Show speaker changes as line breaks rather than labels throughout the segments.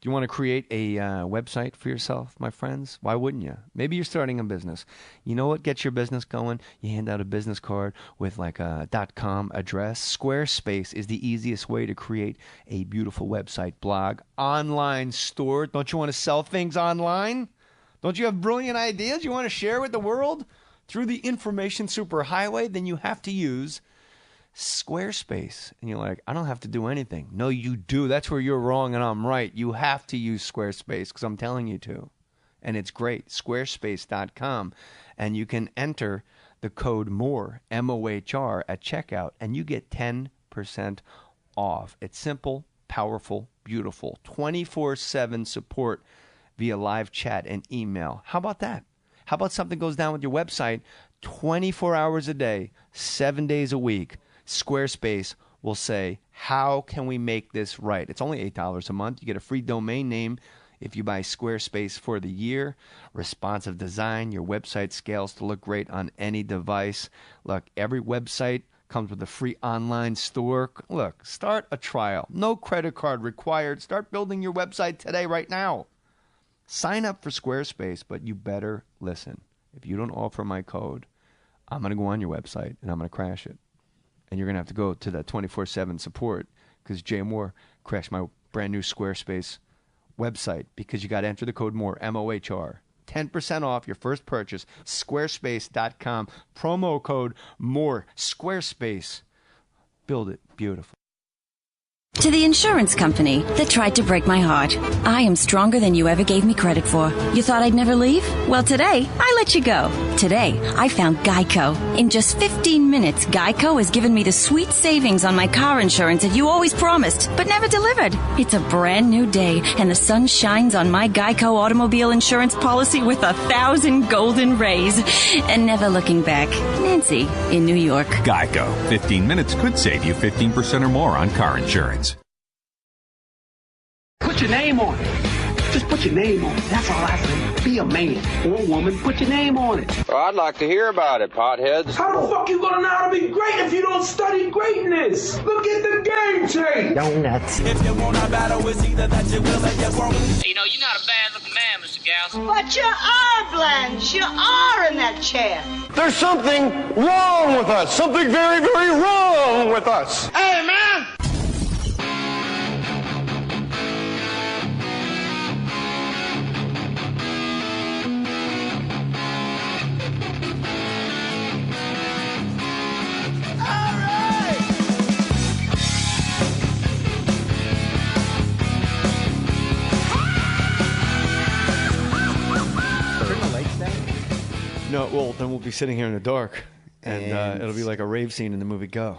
Do you want to create a website for yourself, my friends? Why wouldn't you? Maybe you're starting a business. You know what gets your business going? You hand out a business card with like a .com address. Squarespace is the easiest way to create a beautiful website, blog, online store. Don't you want to sell things online? Don't you have brilliant ideas you want to share with the world through the information superhighway? Then you have to use Squarespace. And you're like, I don't have to do anything. No, you do. That's where you're wrong and I'm right. You have to use Squarespace because I'm telling you to. And it's great. Squarespace.com. And you can enter the code MOHR, M-O-H-R, at checkout, and you get 10% off. It's simple, powerful, beautiful. 24/7 support via live chat and email. How about that? How about something goes down with your website 24 hours a day, 7 days a week? Squarespace will say, how can we make this right? It's only $8 a month. You get a free domain name if you buy Squarespace for the year. Responsive design. Your website scales to look great on any device. Look, every website comes with a free online store. Look, start a trial. No credit card required. Start building your website today, right now. Sign up for Squarespace, but you better listen. If you don't offer my code, I'm going to go on your website and I'm going to crash it. And you're going to have to go to that 24/7 support because Jay Mohr crashed my brand new Squarespace website because you got to enter the code MOHR, M-O-H-R. 10% off your first purchase. Squarespace.com. Promo code MOHR. Squarespace. Build it beautiful.
To the insurance company that tried to break my heart. I am stronger than you ever gave me credit for. You thought I'd never leave? Well, today, I let you go. Today, I found Geico. In just 15 minutes, Geico has given me the sweet savings on my car insurance that you always promised, but never delivered. It's a brand new day, and the sun shines on my Geico automobile insurance policy with 1,000 golden rays. And never looking back. Nancy, in New York.
Geico. 15 minutes could save you 15% or more on car insurance.
Put your name on it. Just put your name on it. That's all I say. Be a man or a woman. Put your name on it.
Well, I'd like to hear about it, potheads.
How the fuck you gonna know how to be great if you don't study greatness? Look at the game tape.
Donuts.
If you want a battle, it's either that you will or you won't.
You know, you're not a bad-looking man, Mr. Gals.
But you are, Blanche. You are in that chair.
There's something wrong with us. Something very, very wrong with us.
Hey, man.
No, well, then we'll be sitting here in the dark, and it'll be like a rave scene in the movie Go.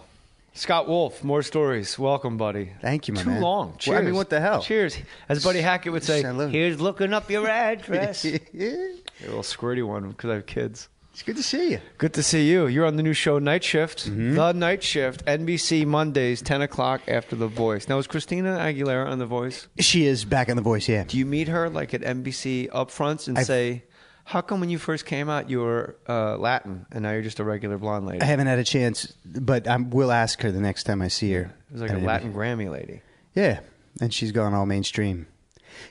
Scott Wolf, More Stories. Welcome, buddy.
Thank you, my
Too
man.
long. Cheers.
Well, I mean, what the hell?
Cheers. As Buddy Hackett would say,
Here's looking up your address.
a little squirty one because I have kids.
It's good to see you.
Good to see you. You're on the new show, Night Shift. The Night Shift, NBC Mondays, 10 o'clock after The Voice. Now, is Christina Aguilera on The Voice?
She is back on The Voice, yeah.
Do you meet her like at NBC upfronts and say, how come when you first came out you were Latin and now you're just a regular blonde lady?
I haven't had a chance, but I will ask her the next time I see her.
It was like a Latin Grammy lady.
Yeah, and she's gone all mainstream.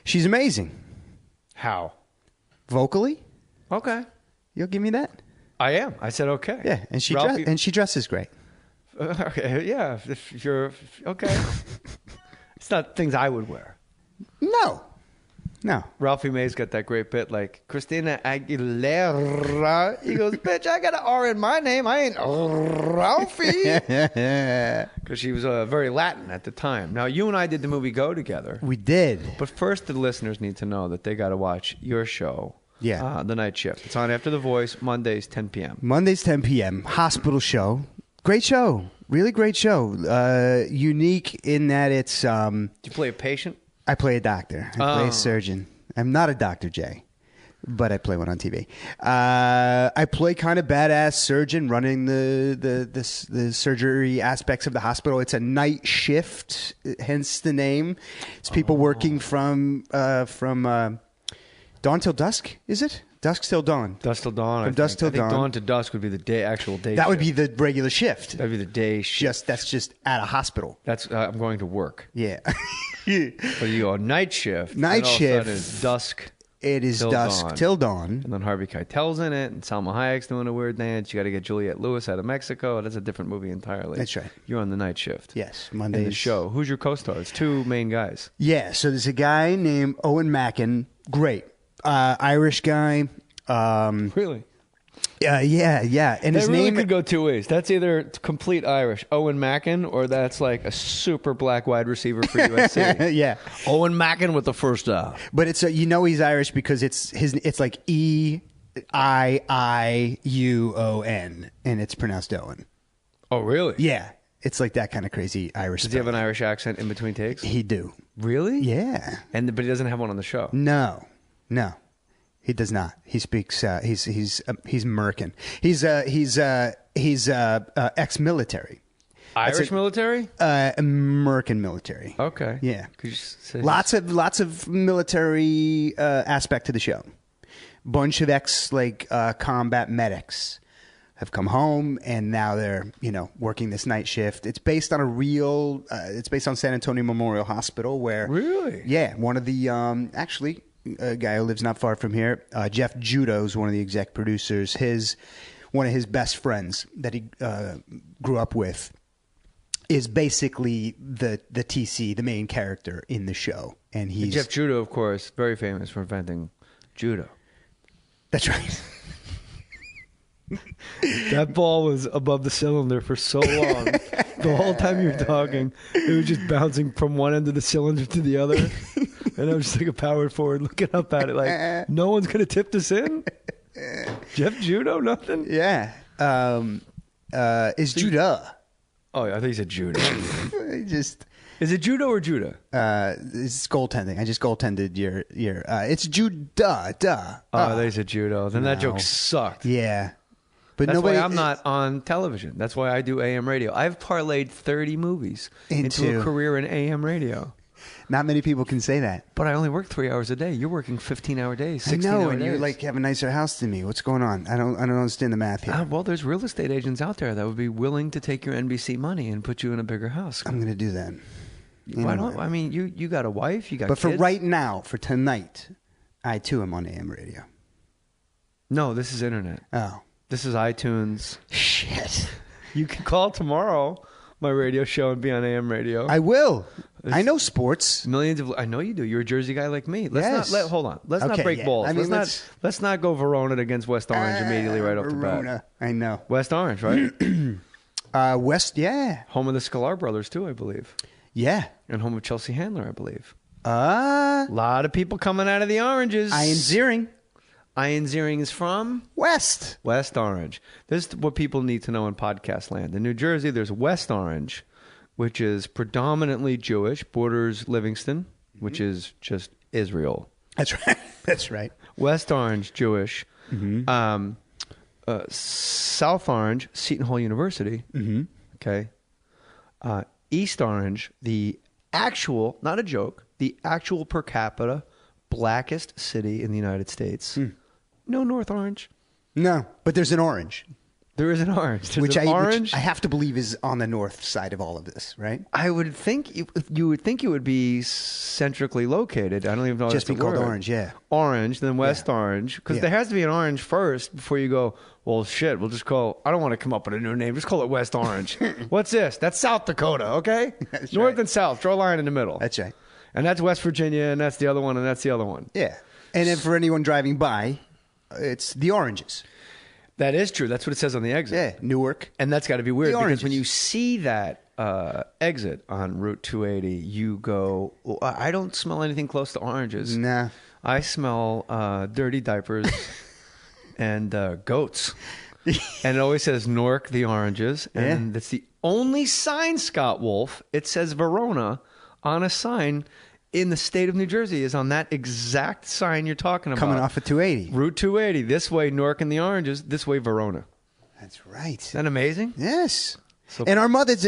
She's amazing.
How?
Vocally?
Okay.
You'll give me that?
I am. I said okay.
Yeah, and she dresses great.
Okay, yeah, if you're okay. It's not things I would wear.
No.
Ralphie May's got that great bit like, Christina Aguilera. He goes, bitch, I got an R in my name. I ain't Ralphie. Because she was very Latin at the time. Now, you and I did the movie Go together.
We did.
But first, the listeners need to know that they got to watch your show.
Yeah.
The Night Shift. It's on after The Voice, Mondays, 10 p.m.
Mondays, 10 p.m. Hospital show. Great show. Really great show. Unique in that it's...
Do you play a patient?
I play a doctor. I play a surgeon. I'm not a Dr. J, but I play one on TV. I play kind of badass surgeon running the surgery aspects of the hospital. It's a night shift, hence the name. It's people working from dawn till dusk, is it? Dusk till dawn.
Dusk till dawn.
From dusk till
I think
dawn.
dawn to dusk would be the actual day.
That would
shift.
be the regular shift.
That'd be the day shift.
That's just at a hospital.
That's I'm going to work.
Yeah.
But you go night shift.
Night
and all of a
shift.
sudden it's dusk.
It is
till
dusk
dawn.
till dawn.
And then Harvey Keitel's in it, and Salma Hayek's doing a weird dance. You got to get Juliette Lewis out of Mexico. That's a different movie entirely.
That's right.
You're on the night shift.
Yes,
In
Mondays.
the show. Who's your co-stars? Two main guys.
Yeah, so there's a guy named Owen Mackin. Great. Irish guy.
Really?
Yeah. And his
That really
name
could go two ways. That's either complete Irish, Owen Mackin, or that's like a super black wide receiver for USC.
Yeah.
Owen Mackin with the first
But it's he's Irish because it's like EIIUON and it's pronounced Owen.
Oh, really?
Yeah. It's like that kind of crazy Irish
Does he have an Irish accent in between takes?
He do.
Really?
Yeah.
But he doesn't have one on the show.
No. He does not. He speaks. He's American. He's ex-military.
Irish military?
American military.
Okay.
Yeah.
Could you say
Lots of military aspect to the show. Bunch of combat medics have come home and now they're working this night shift. It's based on it's based on San Antonio Memorial Hospital where
Really?
Yeah, one of the actually a guy who lives not far from here, Jeff Judo's one of the exec producers. One of his best friends that he grew up with is basically the TC, the main character in the show, and he's
Jeff Judo, of course, very famous for inventing judo.
That's right.
That ball was above the cylinder for so long. The whole time you were talking, it was just bouncing from one end of the cylinder to the other. And I was just like a power forward looking up at it like, no one's going to tip this in? Jeff Judo? Nothing?
Yeah. Is Judah.
Oh, I thought you said judo.
Is
it judo or judah?
It's goaltending. I just goaltended your it's Judah. Duh.
Oh, they said judo. Then that joke sucked.
Yeah. But
That's
nobody,
why I'm not on television. That's why I do AM radio. I've parlayed 30 movies into a career in AM radio.
Not many people can say that.
But I only work 3 hours a day. You're working 15-hour days, 16-hour days.
I know, and you have a nicer house than me. What's going on? I don't understand the math here.
Well, there's real estate agents out there that would be willing to take your NBC money and put you in a bigger house.
I'm going to do that.
Why not? I mean, you got a wife, you got
But
kids.
for right now, for tonight, I too am on AM radio.
No, this is internet.
Oh.
This is iTunes.
Shit.
You can call tomorrow my radio show and be on AM radio.
I will. I know sports.
I know you do. You're a Jersey guy like me. Let's
Yes.
hold on. Let's not break balls.
I mean,
let's not go Verona against West Orange immediately right off the
Verona.
bat.
I know.
West Orange, right?
West, yeah.
Home of the Sklar brothers too, I believe.
Yeah.
And home of Chelsea Handler, I believe.
A
lot of people coming out of the Oranges.
Ian Ziering.
Ian Ziering is from?
West
Orange. This is what people need to know in podcast land. In New Jersey, there's West Orange, which is predominantly Jewish, borders Livingston, which is just Israel.
That's right. That's right.
West Orange, Jewish. Mm-hmm. South Orange, Seton Hall University. Mm-hmm. Okay. East Orange, the actual, not a joke, the actual per capita blackest city in the United States. No North Orange.
No, but there's an Orange.
There is an Orange. There's
Which
an
I have to believe is on the north side of all of this, right?
I would think you would think it would be centrically located. I don't even know.
Just
that's
be
the
called
word.
Orange, yeah.
Orange, then West Orange, because there has to be an Orange first before you go. Well, shit. We'll just call. I don't want to come up with a new name. Just call it West Orange. What's this? That's South Dakota. Okay,
That's
North
right.
and South. Draw a line in the middle.
That's right.
And that's West Virginia, and that's the other one, and that's the other one.
Yeah. And then for anyone driving by, it's the Oranges.
That is true. That's what it says on the exit.
Yeah, Newark.
And that's got to be weird
The
because
Oranges.
when you see that exit on Route 280, you go, well, I don't smell anything close to oranges.
Nah.
I smell dirty diapers and goats. And it always says Newark, the Oranges. And that's the only sign, Scott Wolf. It says Verona on a sign in the state of New Jersey is on that exact sign you're talking about.
Coming off of 280.
Route 280. This way, Newark and the Oranges. This way, Verona.
That's right.
Isn't that amazing?
Yes.
So-
And our mothers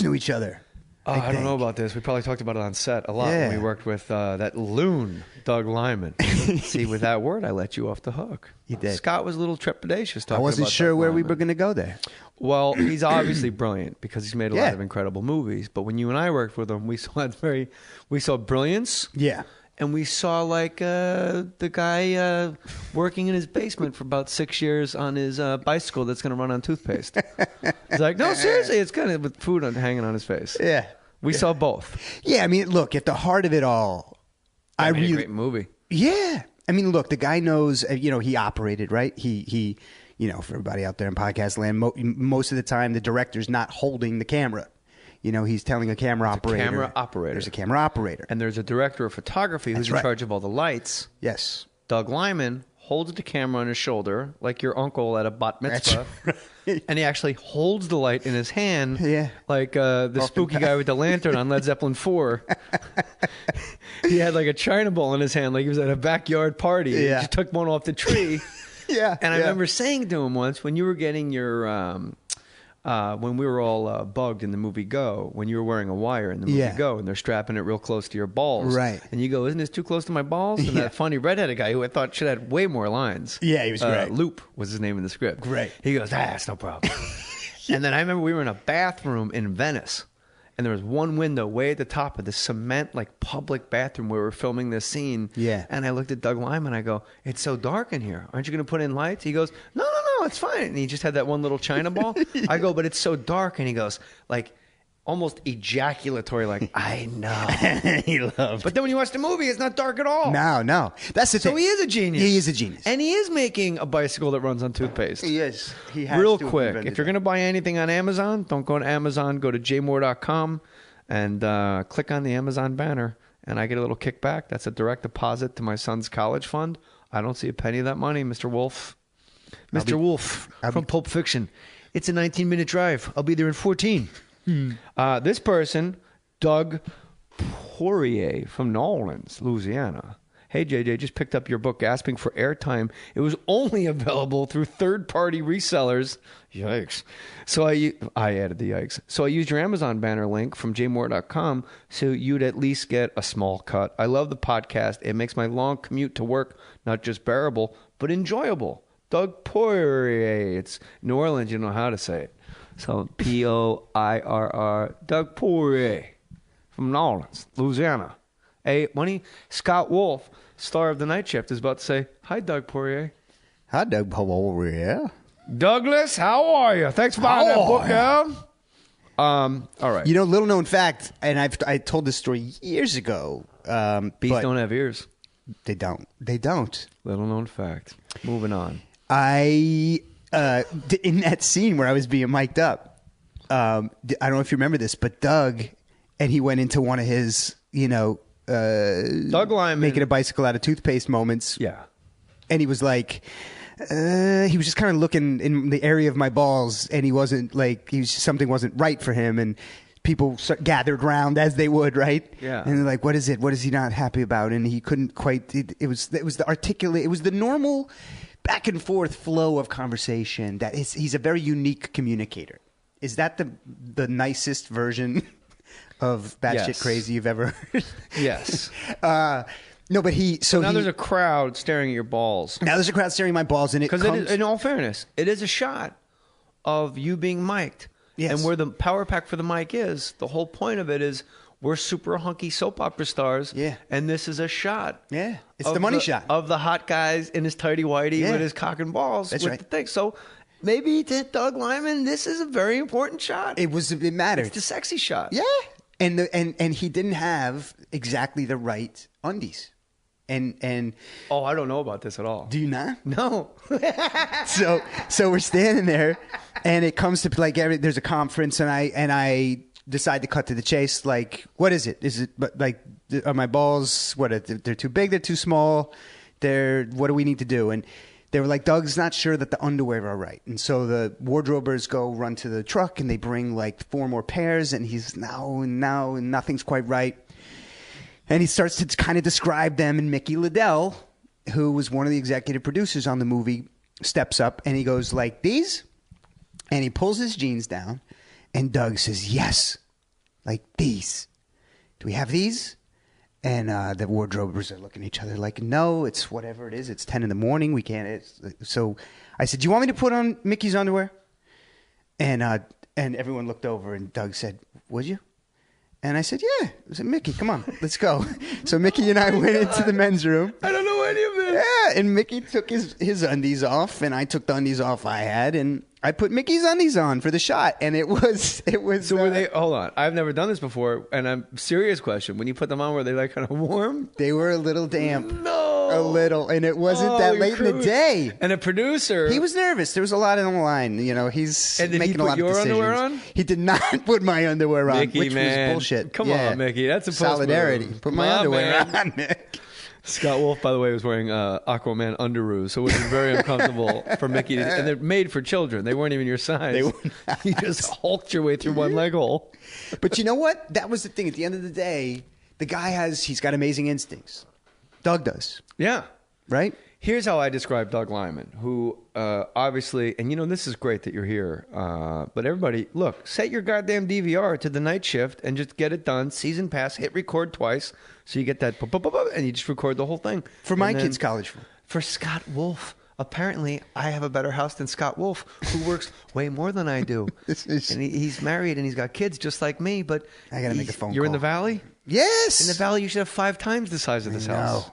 knew each other.
Oh, I don't know about this. We probably talked about it on set a lot when we worked with that loon, Doug Lyman. See, with that word, I let you off the hook.
You did.
Scott was a little trepidatious talking about
I wasn't sure
Doug
where
Lyman.
we were going to go there.
Well, he's obviously brilliant because he's made a lot of incredible movies. But when you and I worked with him, we saw brilliance.
Yeah.
And we saw the guy working in his basement for about 6 years on his bicycle that's going to run on toothpaste. He's like, no, seriously, it's kind of with food hanging on his face.
Yeah.
We saw both.
Yeah, I mean, look, at the heart of it all,
I made a great movie.
Yeah. I mean, look, the guy knows, he operated, right? He for everybody out there in podcast land, most of the time the director's not holding the camera. He's telling a camera operator. There's a camera operator.
And there's a director of photography who's in charge of all the lights.
Yes.
Doug Lyman holds the camera on his shoulder like your uncle at a bat mitzvah. And he actually holds the light in his hand like the spooky guy with the lantern on Led Zeppelin 4. He had like a China bowl in his hand like he was at a backyard party. He just took one off the tree. And I remember saying to him once, when you were getting your... when we were all bugged in the movie Go, when you were wearing a wire in the movie Go, and they're strapping it real close to your balls.
Right.
And you go, isn't this too close to my balls? And that funny redheaded guy who I thought should have way more lines.
Yeah, he was great.
Loop was his name in the script.
Great.
He goes, it's no problem. And then I remember we were in a bathroom in Venice, and there was one window way at the top of the cement, like, public bathroom where we were filming this scene.
Yeah.
And I looked at Doug Lyman, I go, it's so dark in here. Aren't you going to put in lights? He goes, no, it's fine. And he just had that one little China ball. I go, but it's so dark. And he goes, like, almost ejaculatory, like, I know.
He loved.
But then when you watch the movie, it's not dark at all.
No. That's the thing.
So he is a genius.
He is a genius.
And he is making a bicycle that runs on toothpaste.
He is. He has
Real
to
quick, if you're going to buy anything on Amazon, don't go to Amazon. Go to jmohr.com and click on the Amazon banner. And I get a little kickback. That's a direct deposit to my son's college fund. I don't see a penny of that money, Mr. Wolf. Mr. Wolf from Pulp Fiction. It's a 19-minute drive. I'll be there in 14. This person, Doug Poirier from New Orleans, Louisiana. Hey, JJ, just picked up your book asking for airtime. It was only available through third-party resellers. Yikes. So I added the yikes. So I used your Amazon banner link from jmohr.com so you'd at least get a small cut. I love the podcast. It makes my long commute to work not just bearable, but enjoyable. Doug Poirier. It's New Orleans. You know how to say it. So Poirr. Doug Poirier from New Orleans, Louisiana. Scott Wolf, star of The Night Shift, is about to say, hi, Doug Poirier.
Hi, Doug Poirier.
Douglas, how are you? Thanks for buying that book down. All right.
Little known fact, and I told this story years ago.
Bees don't have ears.
They don't.
Little known fact. Moving on.
In that scene where I was being mic'd up, I don't know if you remember this, but Doug, and he went into one of his,
Doug Lyman
making a bicycle out of toothpaste moments.
Yeah.
And he was like, he was just kind of looking in the area of my balls, and he wasn't like, something wasn't right for him. And people gathered around as they would, right?
Yeah.
And they're like, what is it? What is he not happy about? And he couldn't quite, it was the normal back and forth flow of conversation. He's a very unique communicator. Is that the nicest version of batshit crazy you've ever heard?
Yes.
No, but
there's a crowd staring at your balls.
Now there's a crowd staring at my balls, and
because in all fairness, it is a shot of you being mic'd. Yes. And where the power pack for the mic is, the whole point of it is we're super hunky soap opera stars.
Yeah.
And this is a shot.
Yeah. It's the money shot.
Of the hot guys in his tighty whitey with his cock and balls.
That's
with
right.
The thing. So maybe to Doug Lyman, this is a very important shot.
It mattered.
It's the sexy shot.
Yeah. And he didn't have exactly the right undies. And
oh, I don't know about this at all.
Do you not?
No.
So we're standing there, and it comes to like there's a conference, and I decide to cut to the chase. Like, what is it? Is it like are my balls? They're too big? They're too small? What do we need to do? And they were like, Doug's not sure that the underwear are right. And so the wardrobers run to the truck, and they bring like 4 more pairs, and he's now, and nothing's quite right. And he starts to kind of describe them, and Mickey Liddell, who was one of the executive producers on the movie, steps up, and he goes like these, and he pulls his jeans down, and Doug says, yes. like, these. Do we have these? And the wardrobers are looking at each other like, no, it's whatever it is. It's 10 in the morning. We can't. So I said, do you want me to put on Mickey's underwear? And everyone looked over, and Doug said, would you? And I said, yeah. I said, Mickey, come on, let's go. So Mickey and I went into the men's room.
I don't know any of this.
Yeah, and Mickey took his undies off, and I took the undies off I had, and I put Mickey's undies on for the shot, and it was.
So were they? Hold on, I've never done this before, and I'm serious question. When you put them on, were they like kind of warm?
They were a little damp.
No,
a little, and it wasn't that late in the day.
And a producer,
he was nervous. There was a lot on the line. You know, he's
and did
making
he put
a lot
your
of decisions.
underwear on?
He did not put my underwear on,
Mickey,
which
man.
was bullshit.
Come on, Mickey, that's a
solidarity.
Move.
Put my underwear on, Nick.
Scott Wolf, by the way, was wearing Aquaman underoos, so it was very uncomfortable for Mickey. And they're made for children. They weren't even your size.
They were
You just hulked your way through one leg hole.
But you know what? That was the thing. At the end of the day, the guy he's got amazing instincts. Doug does.
Yeah.
Right?
Here's how I describe Doug Lyman, who obviously, and this is great that you're here, but everybody, look, set your goddamn DVR to the night shift and just get it done. Season pass, hit record twice, so you get that, and you just record the whole thing.
For my kids' college.
For Scott Wolf, apparently I have a better house than Scott Wolf, who works way more than I do. And he's married and he's got kids just like me, but
I got to make a phone call.
You're in the Valley?
Yes.
In the Valley, you should have 5 times the size of this house.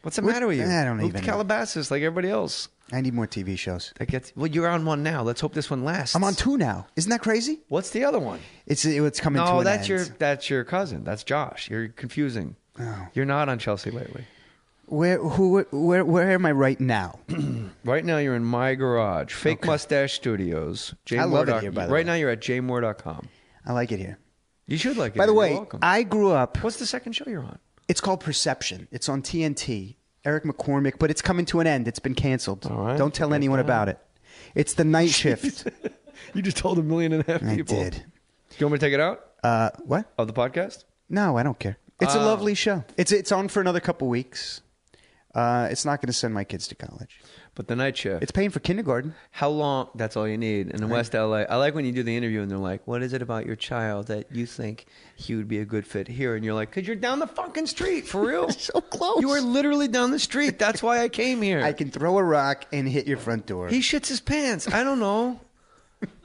What's the matter with you?
I don't
Move
even
to Calabasas like everybody else.
I need more TV shows.
Well, you're on one now. Let's hope this one lasts.
I'm on 2 now. Isn't that crazy?
What's the other one?
It's coming to an end.
That's your cousin. That's Josh. You're confusing.
Oh.
You're not on Chelsea lately.
Where am I right now?
Right now you're in my garage. Fake Mustache Studios.
I love it here, by the way.
Right now you're at jmohr.com.
I like it here.
You should like it.
By the way,
You're welcome.
I grew up.
What's the second show you're on?
It's called Perception. It's on TNT. Eric McCormick, but it's coming to an end. It's been canceled.
All right.
Don't tell anyone about it. It's the night shift.
You just told 1.5 million people.
I did.
Do you want me to take it out?
What?
Of the podcast?
No, I don't care. It's a lovely show. It's on for another couple weeks. It's not going to send my kids to college.
But the night shift.
It's paying for kindergarten.
How long? That's all you need. And in West LA, I like when you do the interview and they're like, what is it about your child that you think he would be a good fit here? And you're like, because you're down the fucking street, for real.
So close.
You are literally down the street. That's why I came here.
I can throw a rock and hit your front door.
He shits his pants. I don't know.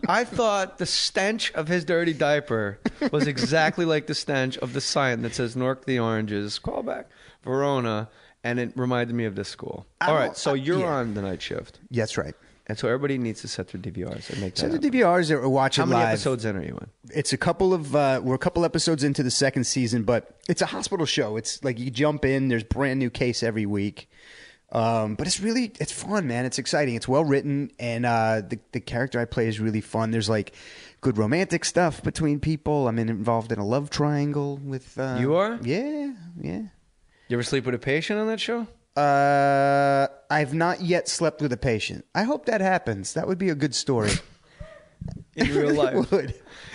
I thought the stench of his dirty diaper was exactly like the stench of the sign that says Nork the Oranges, callback, Verona. And it reminded me of this school. All right, so you're on the night shift.
That's right.
And so everybody needs to set their DVRs and make that happen.
The DVRs are watching
live. How many
live.
episodes in are you in?
It's a couple of we're a couple episodes into the second season, but it's a hospital show. It's like you jump in, there's brand new case every week. But it's fun, man. It's exciting. It's well written, and the character I play is really fun. There's like good romantic stuff between people. I'm involved in a love triangle with.
You are?
Yeah.
You ever sleep with a patient on that show?
I've not yet slept with a patient. I hope that happens. That would be a good story.
In real
really
life.
would.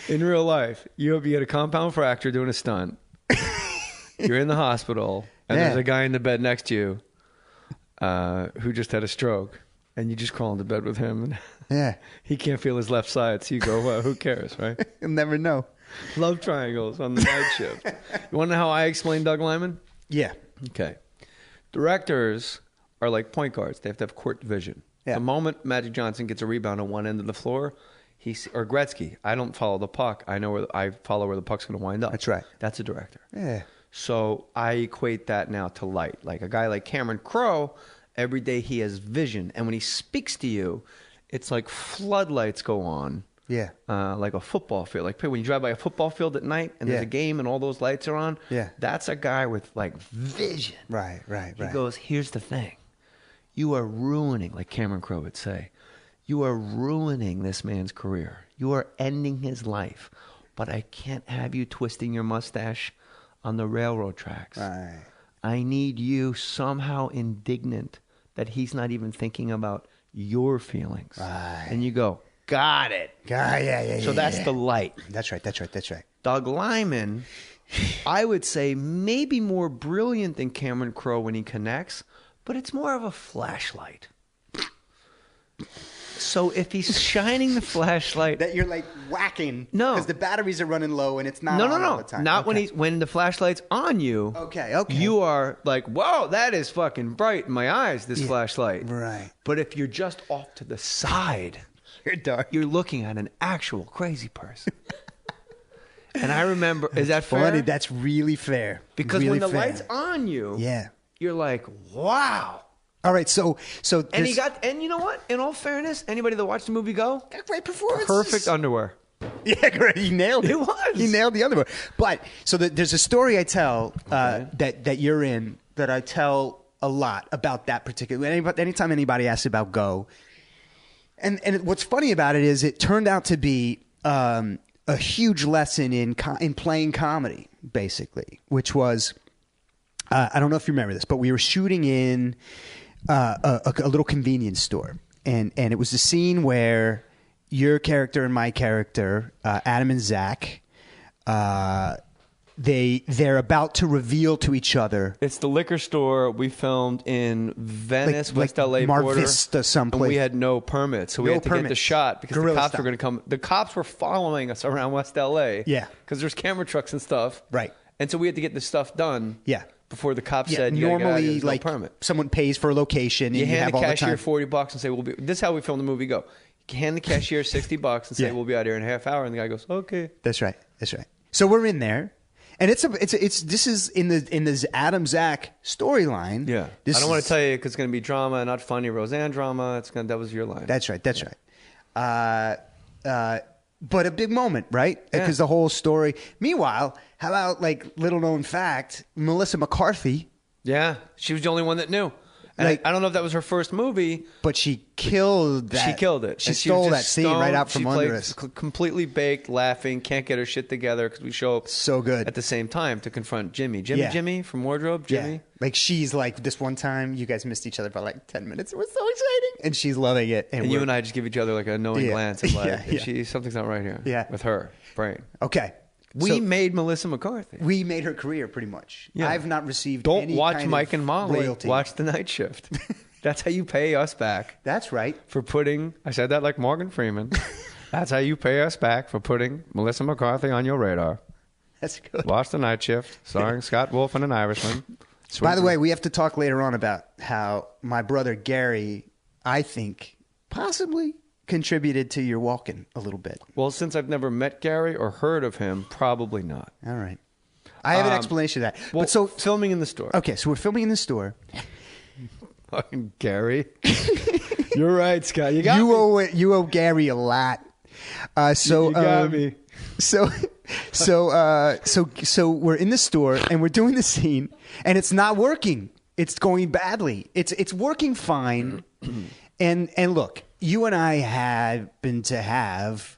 In real life, you get a compound fracture doing a stunt. You're in the hospital, and there's a guy in the bed next to you who just had a stroke, and you just crawl into bed with him. And
yeah.
He can't feel his left side, so you go, well, who cares, right?
You'll never know.
Love triangles on the night shift. You want to know how I explain Doug Lyman?
Yeah.
Okay. Directors are like point guards. They have to have court vision.
Yeah.
The moment Magic Johnson gets a rebound on one end of the floor, or Gretzky, I don't follow the puck. I follow where the puck's going to wind up.
That's right.
That's a director.
Yeah.
So I equate that now to light. Like a guy like Cameron Crowe, every day he has vision. And when he speaks to you, it's like floodlights go on.
Yeah.
Like a football field. Like when you drive by a football field at night and there's a game and all those lights are on.
Yeah.
That's a guy with like vision.
Right.
He goes, here's the thing. You are ruining, like Cameron Crowe would say, you are ruining this man's career. You are ending his life. But I can't have you twisting your mustache on the railroad tracks.
Right.
I need you somehow indignant that he's not even thinking about your feelings.
Right.
And you go, got it.
Yeah.
So that's the light.
That's right.
Doug Lyman, I would say maybe more brilliant than Cameron Crowe when he connects, but it's more of a flashlight. So if he's shining the flashlight,
that you're like whacking.
No,
because the batteries are running low and it's not
no,
on all the time.
Not when the flashlight's on you.
Okay.
You are like, whoa, that is fucking bright in my eyes. This flashlight,
right?
But if you're just off to the side,
you're dark.
You're looking at an actual crazy person. And I remember, is that
funny?
fair?
That's really fair.
Because
really
when the
fair.
light's on you,
yeah,
you're like, wow.
All right, so
and you know what? In all fairness, anybody that watched the movie Go,
great performance,
perfect underwear.
Yeah, great. He nailed it.
It was.
He nailed the underwear. But so there's a story I tell that you're in that I tell a lot about that particular. Anytime anybody asks about Go, and what's funny about it is it turned out to be a huge lesson in playing comedy, basically, which was I don't know if you remember this, but we were shooting in a little convenience store, and it was the scene where your character and my character, Adam and Zach, they're about to reveal to each other.
It's the liquor store we filmed in Venice, West LA
Mar
border.
Vista, someplace.
And we had no permits, so we had to get the shot because
Guerrilla
the cops
style.
were going to come. The cops were following us around West LA.
Yeah,
because there's camera trucks and stuff.
Right.
And so we had to get this stuff done.
Yeah.
Before the cops said, you
normally,
no
like
permit.
Someone pays for a location, and
you hand
have
the
all
cashier
the time.
$40 and say, "We'll be." This is how we film the movie Go. You hand the cashier $60 and say,
Yeah.
"We'll be out here in a half hour," and the guy goes, "Okay."
That's right. That's right. So we're in there, and this is in the Adam Zach storyline.
Yeah, I don't want to tell you because it's going to be drama, not funny Roseanne drama. That was your line.
That's right. That's right. But a big moment, right? Because the whole story. Meanwhile, how about like little known fact, Melissa McCarthy.
Yeah, she was the only one that knew. And
Like-
I don't know if that was her first movie.
But she killed that.
She killed it.
She
And
stole
was
that
just
scene right
stoned.
out from
She
under
played
us.
completely baked, laughing, can't get her shit together because we show up
So good.
at the same time to confront Jimmy.
Yeah.
Jimmy from Wardrobe. Jimmy.
Yeah. Like she's like, this one time you guys missed each other for like 10 minutes. It was so exciting. And she's loving it.
And you and I just give each other like a knowing
Yeah.
glance of like,
Yeah.
something's not right here.
Yeah.
With her brain.
Okay.
We made Melissa McCarthy.
We made her career pretty much.
Yeah.
I've not received
Don't
any
watch
kind
Mike
of
and Molly.
royalty.
Watch The Night Shift. That's how you pay us back.
That's right.
For putting, I said that like Morgan Freeman. That's how you pay us back for putting Melissa McCarthy on your radar.
That's good.
Watch The Night Shift, starring Scott Wolf and an Irishman.
By the way, we have to talk later on about how my brother Gary, I think, possibly contributed to your walking a little bit.
Well, since I've never met Gary or heard of him, probably not.
All right. I have an explanation of that.
Well,
but so
filming in the store.
Okay, so we're filming in the store.
Fucking Gary. You're right, Scott. You got me.
You owe Gary a lot. So
You got me.
So we're in the store and we're doing the scene and it's not working. It's going badly. It's working fine. And look, you and I happen to have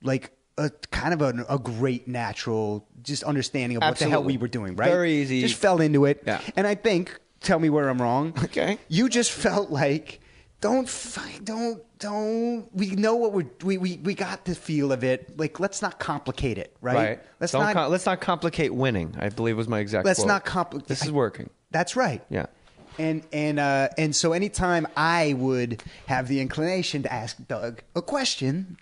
like a kind of a great natural just understanding of what the hell we were doing, right?
Very easy.
Just fell into it.
Yeah.
And I think, tell me where I'm wrong.
Okay.
You just felt like don't we know what we got the feel of it. Like let's not complicate it, right?
Let's not complicate winning, I believe was my exact
Let's
quote.
not complicate.
This is working.
That's right.
Yeah.
And so anytime I would have the inclination to ask Doug a question,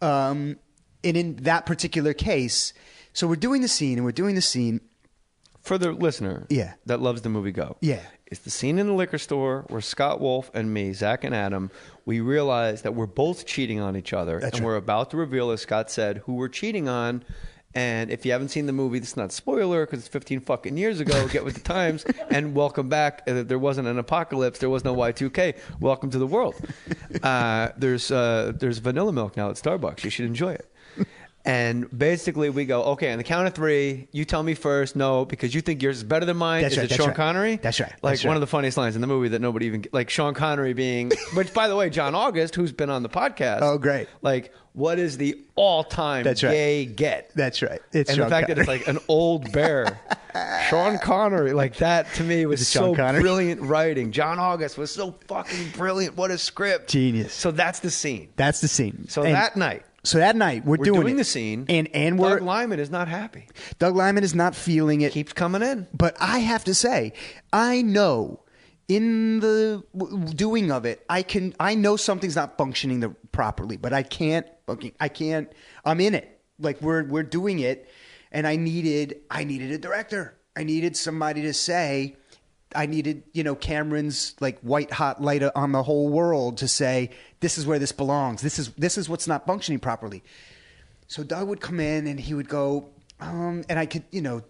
and in that particular case, so we're doing the scene.
For the listener that loves the movie Go.
Yeah.
It's the scene in the liquor store where Scott Wolf and me, Zach and Adam, we realize that we're both cheating on each other.
That's
and
right.
we're about to reveal, as Scott said, who we're cheating on. And if you haven't seen the movie, this is not a spoiler because it's 15 fucking years ago. Get with the times and welcome back. There wasn't an apocalypse. There was no Y2K. Welcome to the world. There's vanilla milk now at Starbucks. You should enjoy it. And basically we go, okay, on the count of three, you tell me first, no, because you think yours is better than mine.
That's
is
right,
it Sean Connery?
That's right.
Like
That's
one
right.
of the funniest lines in the movie that nobody even, like Sean Connery being, which by the way, John August, who's been on the podcast.
Oh, great.
Like, what is the all-time
That's right.
gay get?
That's right. It's
And
Sean
the fact that it's
Connery.
like an old bear. Sean Connery, like that to me was
Is it Sean
so
Connery?
brilliant writing. John August was so fucking brilliant. What a script.
Genius.
So that's the scene.
That's the scene.
So
And
that night,
So that night we're doing
the
it.
scene,
and we're
Doug Lyman is not happy.
Doug Lyman is not feeling it.
Keeps coming in.
But I have to say, I know in the doing of it, I know something's not functioning properly, but I can't. I'm in it. Like we're doing it, and I needed a director. I needed somebody to say. I needed, Cameron's like white hot light on the whole world to say, this is where this belongs. This is what's not functioning properly. So Doug would come in and he would go, and I could, and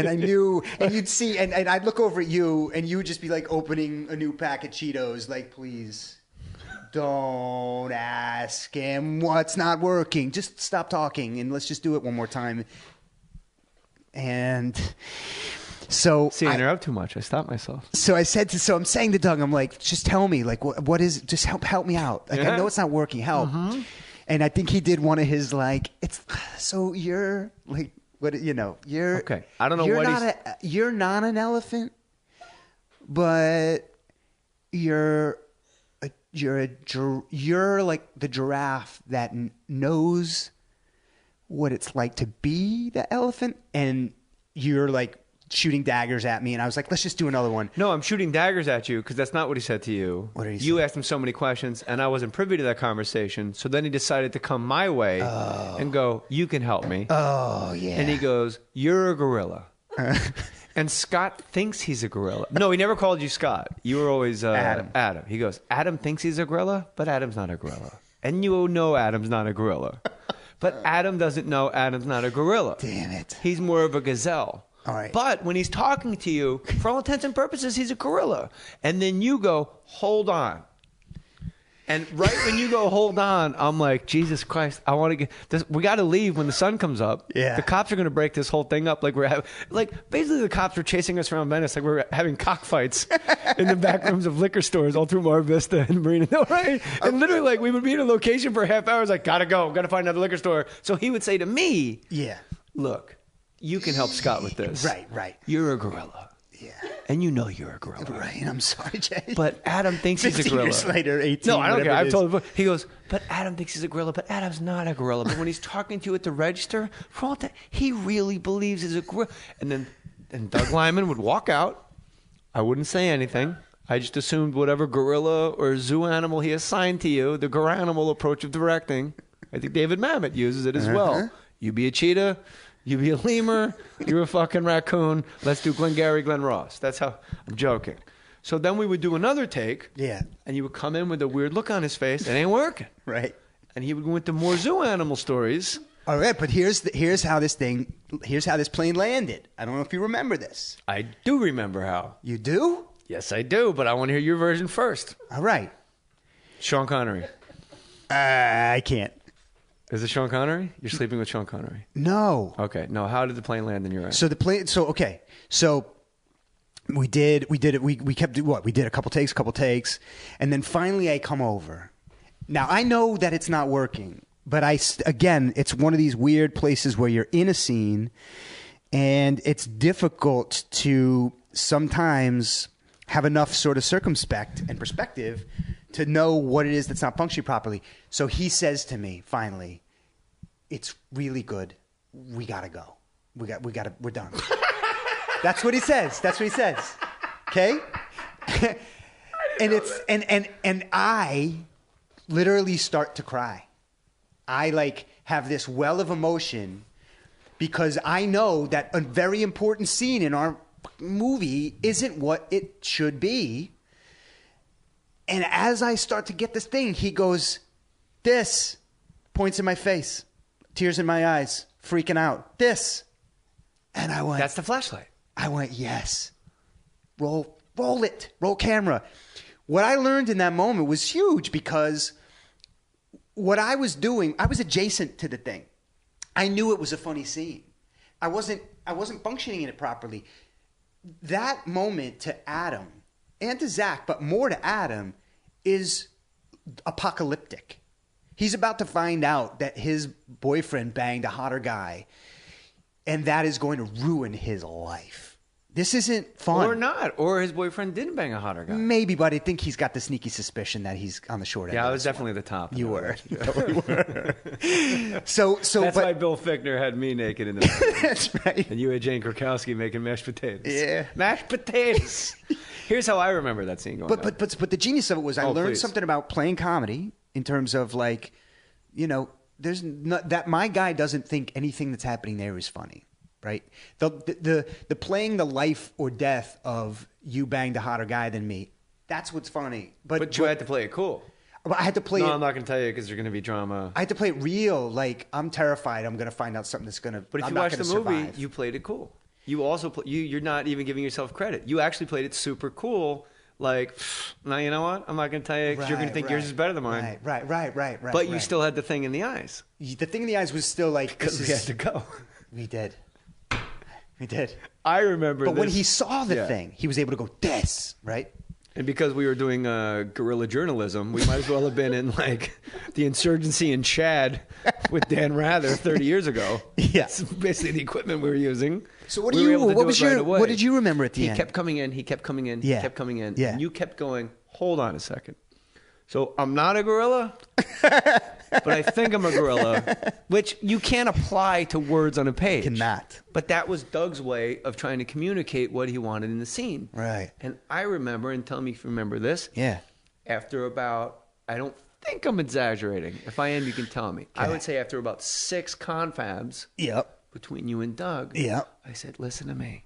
I knew, and you'd see, and I'd look over at you and you would just be like opening a new pack of Cheetos, like, please don't ask him what's not working. Just stop talking and let's just do it one more time. And so
I interrupt too much. I stopped myself.
So I'm saying to Doug, I'm like, just tell me, like, what is it? Just help me out. Like, I know it's not working. Help. Mm-hmm. And I think he did one of his, like, so you're like, you're
okay. I don't know what
you're not an elephant, but you're like the giraffe that knows what it's like to be the elephant, and you're like shooting daggers at me, and I was like, let's just do another one.
No, I'm shooting daggers at you because that's not what he said to you.
What did he say?
You asked him so many questions, and I wasn't privy to that conversation, so then he decided to come my way and go, you can help me.
Oh, yeah.
And he goes, you're a gorilla. And Scott thinks he's a gorilla. No, he never called you Scott. You were always Adam. He goes, Adam thinks he's a gorilla, but Adam's not a gorilla. And you know Adam's not a gorilla. But Adam doesn't know Adam's not a gorilla.
Damn it.
He's more of a gazelle.
All right.
But when he's talking to you, for all intents and purposes, he's a gorilla. And then you go, hold on. And right when you go, hold on, I'm like, Jesus Christ, I want to get this. We got to leave when the sun comes up.
Yeah.
The cops are going to break this whole thing up. Like basically the cops were chasing us around Venice. Like we're having cockfights in the back rooms of liquor stores all through Mar Vista and Marina. No, right? And literally, like, we would be in a location for a half hour. I was like, gotta go. Gotta find another liquor store. So he would say to me,
yeah,
look, you can help Scott with this.
Right.
You're a gorilla.
Yeah.
And you know you're a gorilla.
Right. I'm sorry, Jay.
But Adam thinks he's a gorilla.
15 years later, 18.
No, I don't care. I've told him. He goes, but Adam thinks he's a gorilla, but Adam's not a gorilla. But when he's talking to you at the register, for all that, he really believes he's a gorilla. And Doug Lyman would walk out. I wouldn't say anything. I just assumed whatever gorilla or zoo animal he assigned to you, the goranimal approach of directing. I think David Mamet uses it as well. You be a cheetah. You be a lemur, you're a fucking raccoon. Let's do Glengarry Glen Ross. That's how I'm joking. So then we would do another take.
Yeah.
And you would come in with a weird look on his face. It ain't working.
Right.
And he would go into more zoo animal stories.
All right, but here's how this plane landed. I don't know if you remember this.
I do remember how.
You do?
Yes, I do, but I want to hear your version first.
All right.
Sean Connery.
I can't.
Is it Sean Connery? You're sleeping with Sean Connery.
No.
Okay. No. How did the plane land in your end?
So the plane. So okay. So we did it. We kept what? We did a couple takes, and then finally I come over. Now I know that it's not working, but again, it's one of these weird places where you're in a scene, and it's difficult to sometimes have enough sort of circumspect and perspective to know what it is that's not functioning properly. So he says to me, finally, it's really good. We gotta go. We're done. That's what he says. Okay? And I literally start to cry. I like have this well of emotion because I know that a very important scene in our movie isn't what it should be. And as I start to get this thing, he goes, this, points in my face, tears in my eyes, freaking out, this. And I went,
that's the flashlight.
I went, yes. Roll it, roll camera. What I learned in that moment was huge because what I was doing, I was adjacent to the thing. I knew it was a funny scene. I wasn't functioning in it properly. That moment to Adam and to Zach, but more to Adam, is apocalyptic. He's about to find out that his boyfriend banged a hotter guy, and that is going to ruin his life. This isn't fun.
Or not. Or his boyfriend didn't bang a hotter guy.
Maybe, but I think he's got the sneaky suspicion that he's on the short end.
Yeah, I was definitely the top.
You were. You totally were. So
that's why Bill Fichtner had me naked in the movie.
That's right.
And you had Jane Krakowski making mashed potatoes.
Yeah.
Mashed potatoes. Here's how I remember that scene going on.
But the genius of it was I learned something about playing comedy in terms of like, there's not, that my guy doesn't think anything that's happening there is funny. Right, the playing the life or death of you banged a hotter guy than me. That's what's funny.
But you had to play it cool.
I had to play.
No, I'm not going to tell you because there's going to be drama.
I had to play it real. Like I'm terrified. I'm going to find out something that's going to.
But if you watch the movie, you played it cool. You also you're not even giving yourself credit. You actually played it super cool. Like, now you know what? I'm not going to tell you because you're going to think yours is better than mine.
Right.
But you still had the thing in the eyes.
The thing in the eyes was still like
because we had to go.
We did. We did.
I remember
But when he saw the thing, he was able to go, this, right?
And because we were doing guerrilla journalism, we might as well have been in, like, the insurgency in Chad with Dan Rather 30 years ago.
Yeah.
It's basically the equipment we were using.
So what did you remember at the end?
He kept coming in, he kept coming in,
Yeah.
he kept coming in.
Yeah.
And you kept going, hold on a second. So I'm not a gorilla, but I think I'm a gorilla, which you can't apply to words on a page.
Cannot.
But that was Doug's way of trying to communicate what he wanted in the scene.
Right.
And I remember, and tell me if you remember this.
Yeah.
After about, I don't think I'm exaggerating. If I am, you can tell me. I would say after about 6 confabs between you and Doug, I said, listen to me.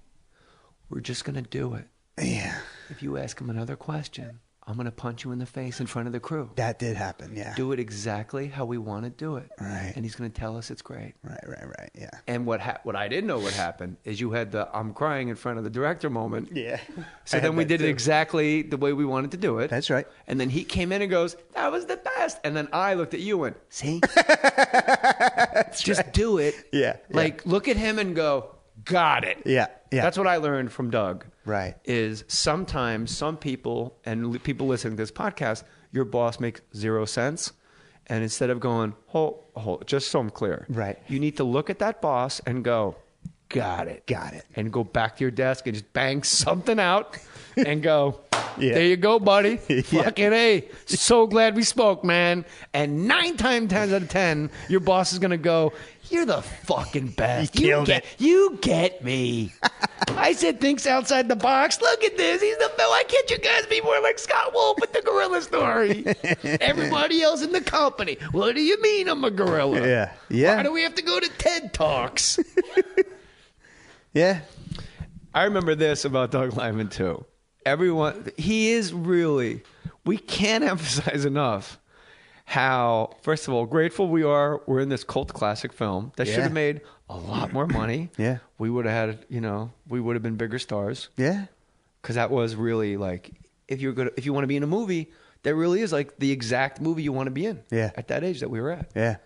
We're just going to do it.
Yeah.
If you ask him another question, I'm going to punch you in the face in front of the crew.
That did happen, yeah.
Do it exactly how we want to do it.
Right.
And he's going to tell us it's great.
Right, yeah.
And what I didn't know what happened is you had the I'm crying in front of the director moment.
Yeah.
So then we did it exactly the way we wanted to do it.
That's right.
And then he came in and goes, that was the best. And then I looked at you and went, see? Just do it.
Yeah.
Like, look at him and go, got it.
Yeah.
That's what I learned from Doug.
Right.
Is sometimes some people, and people listening to this podcast, your boss makes 0 sense. And instead of going, hold, just so I'm clear.
Right.
You need to look at that boss and go, got it. And go back to your desk and just bang something out and go, there you go, buddy. Fucking A. So glad we spoke, man. And 9 times out of 10, your boss is going to go, you're the fucking best. You get me. I said things outside the box. Look at this. He's the best. Why can't you guys be more like Scott Wolf with the gorilla story? Everybody else in the company. What do you mean I'm a gorilla?
Yeah.
Why do we have to go to TED Talks?
Yeah.
I remember this about Doug Lyman, too. He is really, we can't emphasize enough how, first of all, grateful we are. We're in this cult classic film that should have made a lot more money.
Yeah.
We would have had, we would have been bigger stars.
Yeah.
Because that was really like, if you want to be in a movie, that really is like the exact movie you want to be in.
Yeah.
At that age that we were at.
Yeah.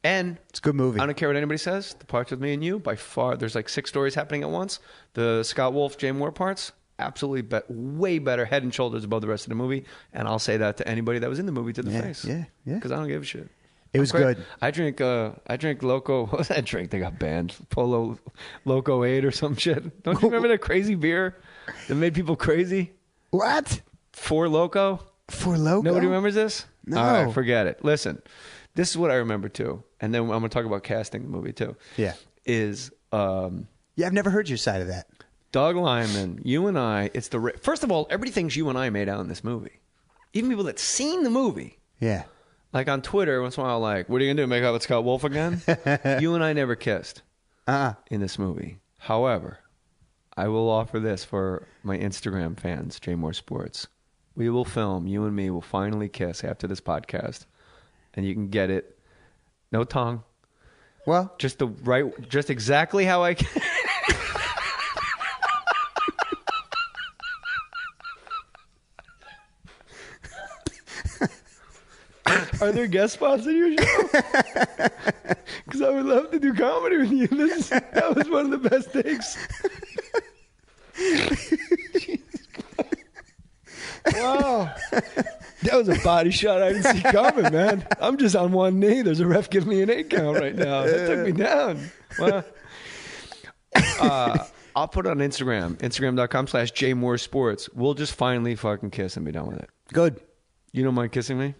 And
it's a good movie.
I don't care what anybody says. The parts with me and you, by far, there's like 6 stories happening at once. The Scott Wolf, Jay Mohr parts, absolutely way better, head and shoulders above the rest of the movie. And I'll say that to anybody that was in the movie to the face.
Yeah.
Because I don't give a shit.
It was good.
I drink Loco. What was that drink they got banned? Polo Loco 8 or some shit. Don't you remember that crazy beer that made people crazy?
What?
Four Loco? Nobody remembers this?
No.
All right, forget it. Listen, this is what I remember too. And then I'm going to talk about casting the movie too.
Yeah. I've never heard your side of that.
Doug Lyman, you and I, first of all, everybody thinks you and I made out in this movie. Even people that seen the movie.
Yeah.
Like on Twitter, once in a while, like, what are you going to do, make out with Scott Wolf again? You and I never kissed in this movie. However, I will offer this for my Instagram fans, Jay Mohr Sports. We will film, you and me will finally kiss after this podcast. And you can get it. No tongue.
Well,
just exactly how I can. Are there guest spots in your show? Because I would love to do comedy with you. That was one of the best takes. Wow. That was a body shot I didn't see coming, man. I'm just on one knee. There's a ref giving me an 8 count right now. That took me down. Well, I'll put it on Instagram. Instagram.com/JMohrSports. We'll just finally fucking kiss and be done with it.
Good.
You don't mind kissing me?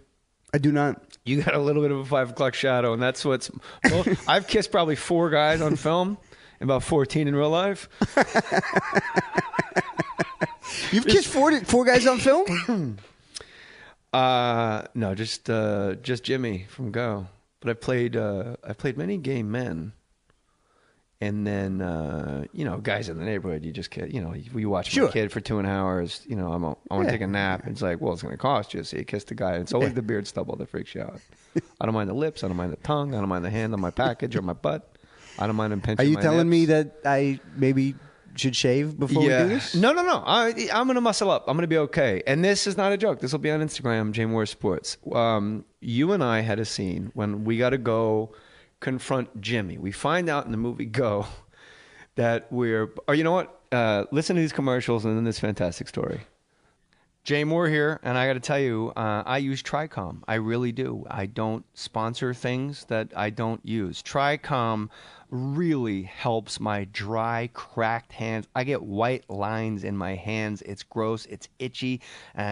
I do not.
You got a little bit of a 5 o'clock shadow, and that's what's... Well, I've kissed probably 4 guys on film and about 14 in real life.
You've kissed four guys on film?
No, just Jimmy from Go. But I played many gay men. And then, guys in the neighborhood, you just kid, you watch my kid for 2 hours, I want to take a nap. And it's like, well, it's going to cost you. So you kiss the guy. And it's always the beard stubble that freaks you out. I don't mind the lips. I don't mind the tongue. I don't mind the hand on my package or my butt. I don't mind him pinching my
Are you telling
nips.
me that I maybe should shave before we do this?
No. I'm going to muscle up. I'm going to be okay. And this is not a joke. This will be on Instagram, Mohr Sports. You and I had a scene when we got to go confront Jimmy. We find out in the movie Go that you know what? Listen to these commercials and then this fantastic story. Jay Mohr here, and I got to tell you, I use Tricom. I really do. I don't sponsor things that I don't use. Tricom really helps my dry, cracked hands. I get white lines in my hands. It's gross. It's itchy.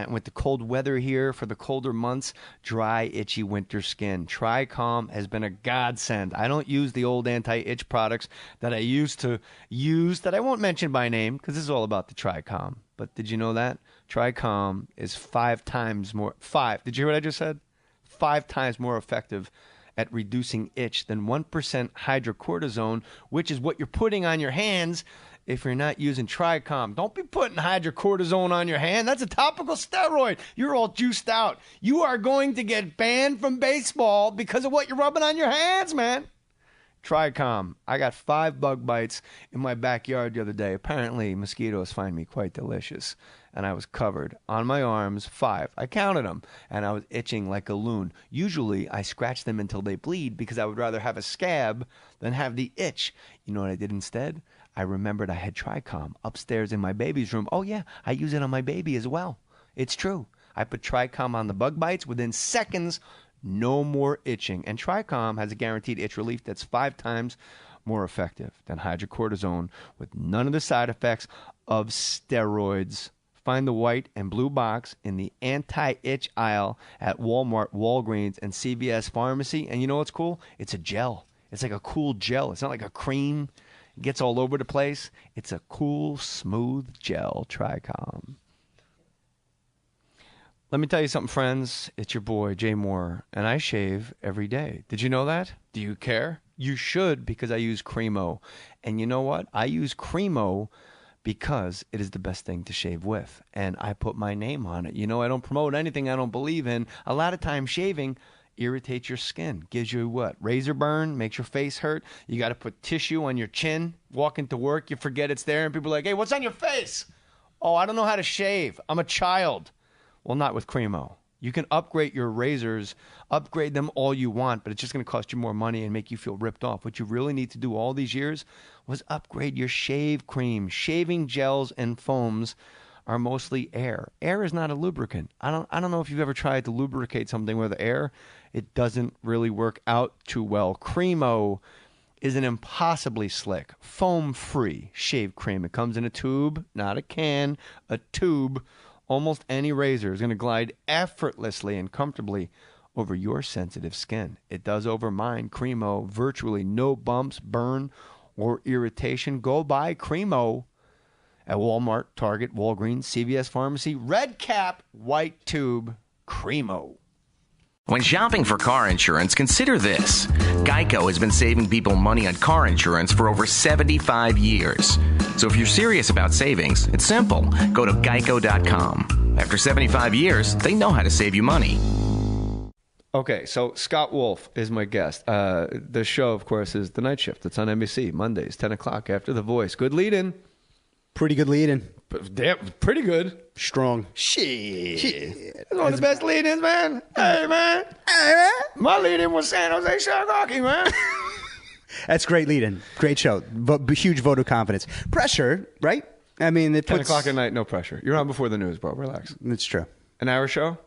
With the cold weather here for the colder months, dry, itchy winter skin. Tricom has been a godsend. I don't use the old anti-itch products that I used to use that I won't mention by name because this is all about the Tricom. But did you know that? Tricom is 5 times more... 5. Did you hear what I just said? 5 times more effective at reducing itch than 1% hydrocortisone, which is what you're putting on your hands if you're not using Tricom. Don't be putting hydrocortisone on your hand. That's a topical steroid. You're all juiced out. You are going to get banned from baseball because of what you're rubbing on your hands, man. Tricom. I got 5 bug bites in my backyard the other day. Apparently, mosquitoes find me quite delicious. And I was covered on my arms, 5. I counted them, and I was itching like a loon. Usually, I scratch them until they bleed because I would rather have a scab than have the itch. You know what I did instead? I remembered I had Tricom upstairs in my baby's room. Oh, yeah, I use it on my baby as well. It's true. I put Tricom on the bug bites. Within seconds, no more itching. And Tricom has a guaranteed itch relief that's 5 times more effective than hydrocortisone with none of the side effects of steroids. Find the white and blue box in the anti-itch aisle at Walmart, Walgreens, and CVS Pharmacy. And you know what's cool? It's a gel. It's like a cool gel. It's not like a cream. It gets all over the place. It's a cool, smooth gel. Tricom. Let me tell you something, friends. It's your boy, Jay Mohr, and I shave every day. Did you know that? Do you care? You should, because I use Cremo. And you know what? I use Cremo because it is the best thing to shave with. And I put my name on it. You know, I don't promote anything I don't believe in. A lot of times shaving irritates your skin. Gives you what? Razor burn, makes your face hurt. You got to put tissue on your chin. Walk into work, you forget it's there, and people are like, hey, what's on your face? Oh, I don't know how to shave. I'm a child. Well, not with Cremo. You can upgrade your razors, upgrade them all you want, but it's just going to cost you more money and make you feel ripped off. What you really need to do all these years was upgrade your shave cream. Shaving gels and foams are mostly air. Air is not a lubricant. I don't know if you've ever tried to lubricate something with air. It doesn't really work out too well. Cremo is an impossibly slick, foam-free shave cream. It comes in a tube, not a can, a tube. Almost any razor is going to glide effortlessly and comfortably over your sensitive skin. It does over mine. Cremo, virtually no bumps, burn, or irritation. Go buy Cremo at Walmart, Target, Walgreens, CVS Pharmacy. Red cap, white tube, Cremo.
When shopping for car insurance, consider this. Geico has been saving people money on car insurance for over 75 years. So if you're serious about savings, it's simple. Go to geico.com. After 75 years, they know how to save you money.
Okay, so Scott Wolf is my guest. The show, of course, is The Night Shift. It's on NBC, Mondays, 10 o'clock after The Voice. Good lead-in.
Pretty good lead-in.
Damn, pretty good.
Strong.
Shit. That's one of the best lead-ins, man. Hey, man. Hey, man. My lead-in was San Jose Shark Hockey, man.
That's great lead-in. Great show. Huge vote of confidence. Pressure, right? I mean, it
10
puts...
o'clock at night, no pressure. You're on before the news, bro. Relax.
It's true.
An hour show?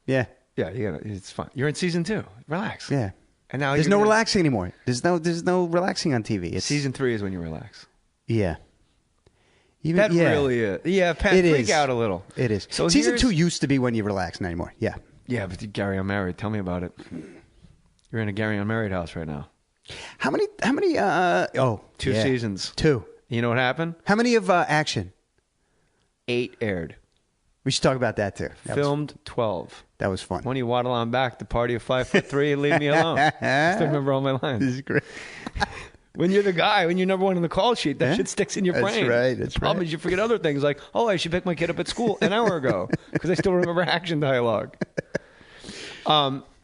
Yeah.
Yeah, it's fine. You're in season 2. Relax.
Yeah.
And now
there's no relaxing anymore. There's no relaxing on TV.
Season 3 is when you relax.
Yeah.
That really is. Yeah, freak out a little.
It is.
So
Season 2 used to be when you relax, not anymore. Yeah.
Yeah, but Gary, I'm married. Tell me about it. You're in a Gary Unmarried house right now.
How many,
2 seasons.
2.
You know what happened?
How many of Action?
8 aired.
We should talk about that too.
Filmed 12.
That was fun.
When you waddle on back, the party of 5'3" and leave me alone. I still remember all my lines.
This is great.
When you're the guy, when you're number one on the call sheet, that shit sticks in your brain.
That's
the problem is you forget other things like, I should pick my kid up at school an hour ago because I still remember Action dialogue.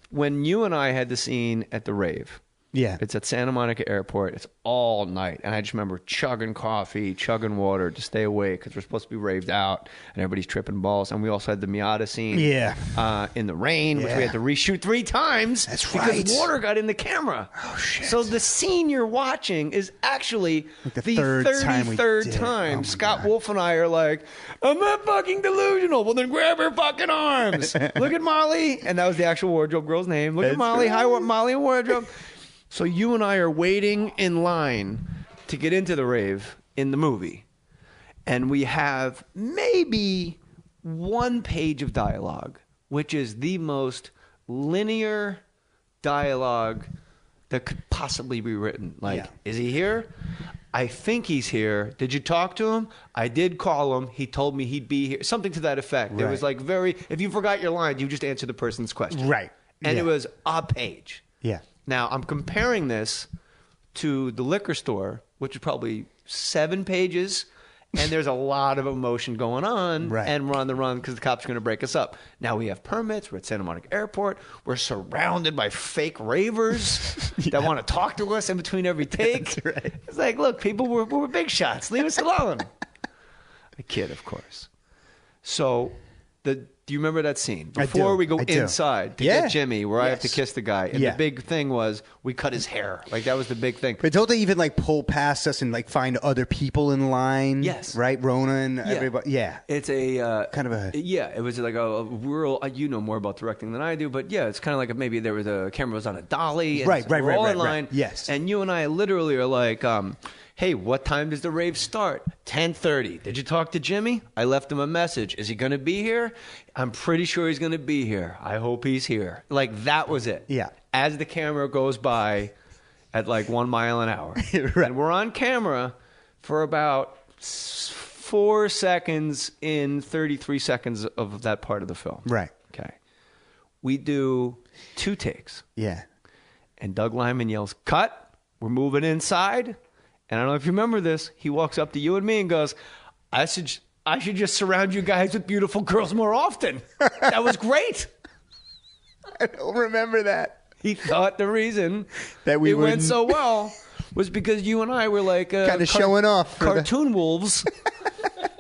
When you and I had the scene at the rave, it's at Santa Monica Airport. It's all night, and I just remember chugging coffee, chugging water to stay awake because we're supposed to be raved out, and everybody's tripping balls. And we also had the Miata scene, in the rain, which we had to reshoot 3 times.
That's right.
Because water got in the camera.
Oh shit!
So the scene you're watching is actually
like the
33rd time. Scott Wolf and I are like, I'm not fucking delusional. Well, then grab her fucking arms. Look at Molly, and that was the actual wardrobe girl's name. Look at Molly. Hi, Molly in wardrobe. So you and I are waiting in line to get into the rave in the movie. And we have maybe 1 page of dialogue, which is the most linear dialogue that could possibly be written. Is he here? I think he's here. Did you talk to him? I did call him. He told me he'd be here. Something to that effect. Right. It was like if you forgot your line, you just answer the person's question.
Right.
And it was a page.
Yeah.
Now, I'm comparing this to the liquor store, which is probably 7 pages, and there's a lot of emotion going on, and we're on the run because the cops are going to break us up. Now we have permits. We're at Santa Monica Airport. We're surrounded by fake ravers that want to talk to us in between every take.
That's right.
It's like, look, people, we're big shots. Leave us alone. A kid, of course. So do you remember that scene? Before we go inside to get Jimmy, where I have to kiss the guy. And the big thing was we cut his hair. Like, that was the big thing.
But don't they even, pull past us and, find other people in line?
Yes.
Right? Ronan, everybody. Yeah.
It's a...
kind of a...
Yeah, it was like a rural... You know more about directing than I do, but yeah, it's kind of like maybe there was a camera was on a dolly. And we're all in line.
Yes.
And you and I literally are like... hey, what time does the rave start? 10:30. Did you talk to Jimmy? I left him a message. Is he going to be here? I'm pretty sure he's going to be here. I hope he's here. That was it.
Yeah.
As the camera goes by at 1 mile an hour.
Right.
And we're on camera for about 4 seconds in 33 seconds of that part of the film.
Right.
Okay. We do 2 takes.
Yeah.
And Doug Liman yells, cut. We're moving inside. And I don't know if you remember this. He walks up to you and me and goes, I should just surround you guys with beautiful girls more often. That was great.
I don't remember that.
He thought the reason
that it
went so well was because you and I were
kind of showing off.
Cartoon wolves.